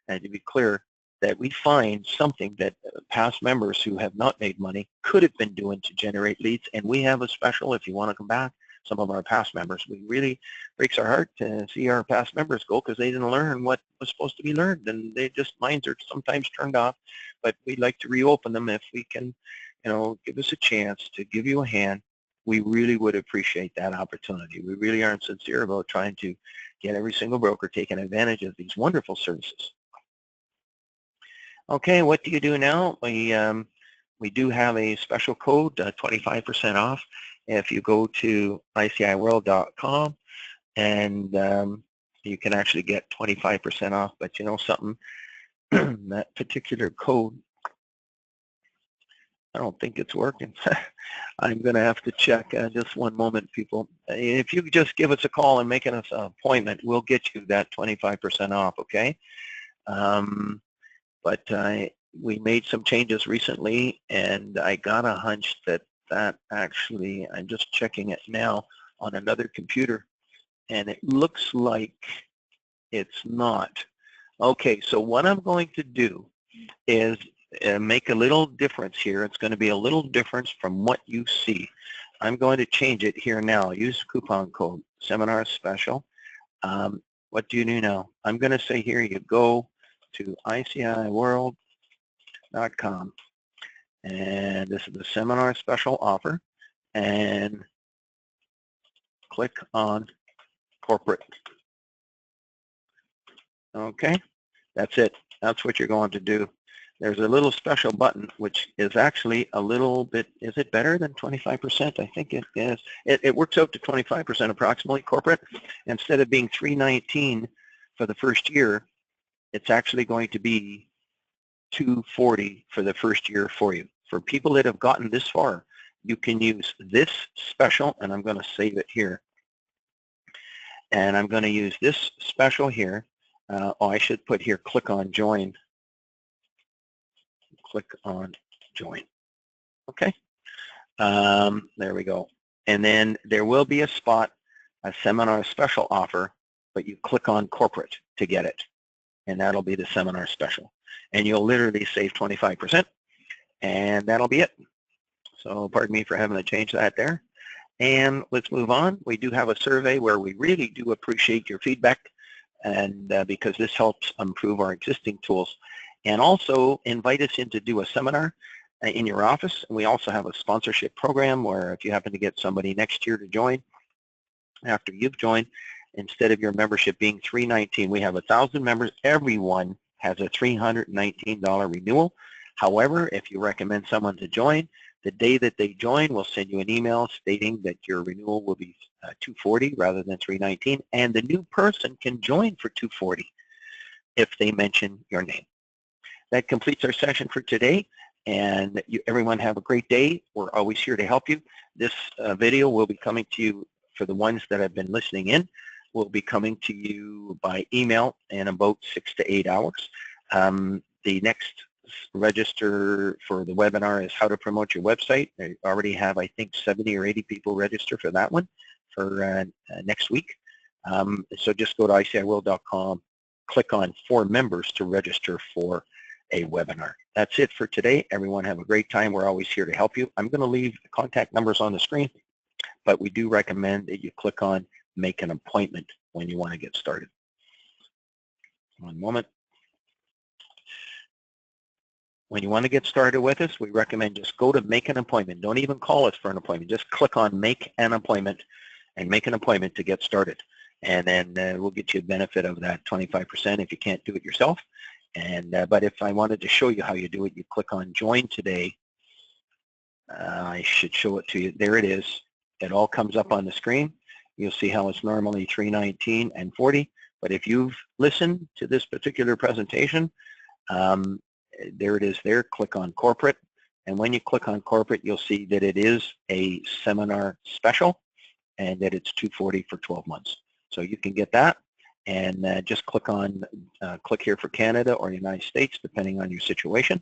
A: and to be clear, that we find something that past members who have not made money could have been doing to generate leads, and we have a special if you want to come back. Some of our past members, we really breaks our heart to see our past members go, because they didn't learn what was supposed to be learned, and they just, minds are sometimes turned off, but we'd like to reopen them if we can, give us a chance to give you a hand. We really would appreciate that opportunity. We really aren't sincere about trying to get every single broker taking advantage of these wonderful services. Okay, what do you do now? We do have a special code, 25% off. If you go to ICIWorld.com, and you can actually get 25% off, but you know something, that particular code, I don't think it's working. I'm going to have to check. Just one moment, people. If you just give us a call and make us an appointment, we'll get you that 25% off, okay? But we made some changes recently, and I got a hunch that actually, I'm just checking it now on another computer, and it looks like it's not. Okay, so what I'm going to do is make a little difference here. It's going to be a little difference from what you see. I'm going to change it here now. Use coupon code, seminar special. What do you do now? I'm going to say here you go to ICIWorld.com, and this is the seminar special offer, and click on corporate. Okay, that's it. That's what you're going to do. There's a little special button, which is actually a little bit, is it better than 25%? I think it is. It works out to 25% approximately, corporate. Instead of being $319 for the first year, it's actually going to be $240 for the first year for you. For people that have gotten this far, you can use this special, and I'm going to save it here. And I'm going to use this special here. I should put here, click on join. Click on join. Okay. There we go. And then there will be a spot, a seminar special offer, but you click on corporate to get it. And that'll be the seminar special. And you'll literally save 25%. And that'll be it. So pardon me for having to change that there. And let's move on. We do have a survey where we really do appreciate your feedback, and because this helps improve our existing tools. And also invite us in to do a seminar in your office. And we also have a sponsorship program where if you happen to get somebody next year to join, after you've joined, instead of your membership being $319, we have 1,000 members. Everyone has a $319 renewal. However, if you recommend someone to join, the day that they join, we'll send you an email stating that your renewal will be $240 rather than $319, and the new person can join for $240 if they mention your name. That completes our session for today, and everyone have a great day. We're always here to help you. This video will be coming to you, for the ones that have been listening in, will be coming to you by email in about 6 to 8 hours. The next register for the webinar is how to promote your website. I already have, I think, 70 or 80 people register for that one for next week. So just go to ICIWorld.com, click on for members to register for a webinar. That's it for today. Everyone have a great time. We're always here to help you. I'm going to leave the contact numbers on the screen, but we do recommend that you click on make an appointment when you want to get started. One moment. When you want to get started with us, we recommend just go to make an appointment. Don't even call us for an appointment. Just click on make an appointment and make an appointment to get started. And then we'll get you a benefit of that 25% if you can't do it yourself. And but if I wanted to show you how you do it, you click on join today. I should show it to you. There it is. It all comes up on the screen. You'll see how it's normally $319 and $40. But if you've listened to this particular presentation, there it is there. Click on corporate. And when you click on corporate, you'll see that it is a seminar special and that it's $240 for 12 months. So you can get that. And just click on, click here for Canada or United States, depending on your situation.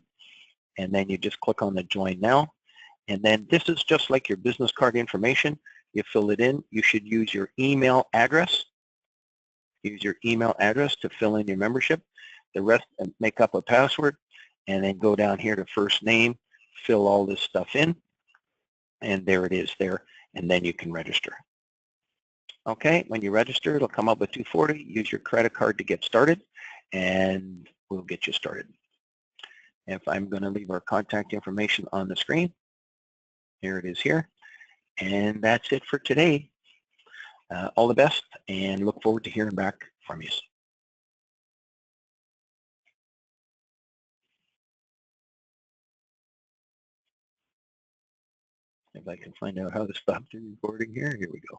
A: And then you just click on the join now. And then this is just like your business card information. You fill it in. You should use your email address. Use your email address to fill in your membership. The rest, make up a password, and then go down here to first name, fill all this stuff in, and there it is there, and then you can register. Okay, when you register, it'll come up with $240. Use your credit card to get started, and we'll get you started. If I'm going to leave our contact information on the screen, here it is here. And that's it for today. All the best, and look forward to hearing back from you. If I can find out how to stop the recording here, here we go.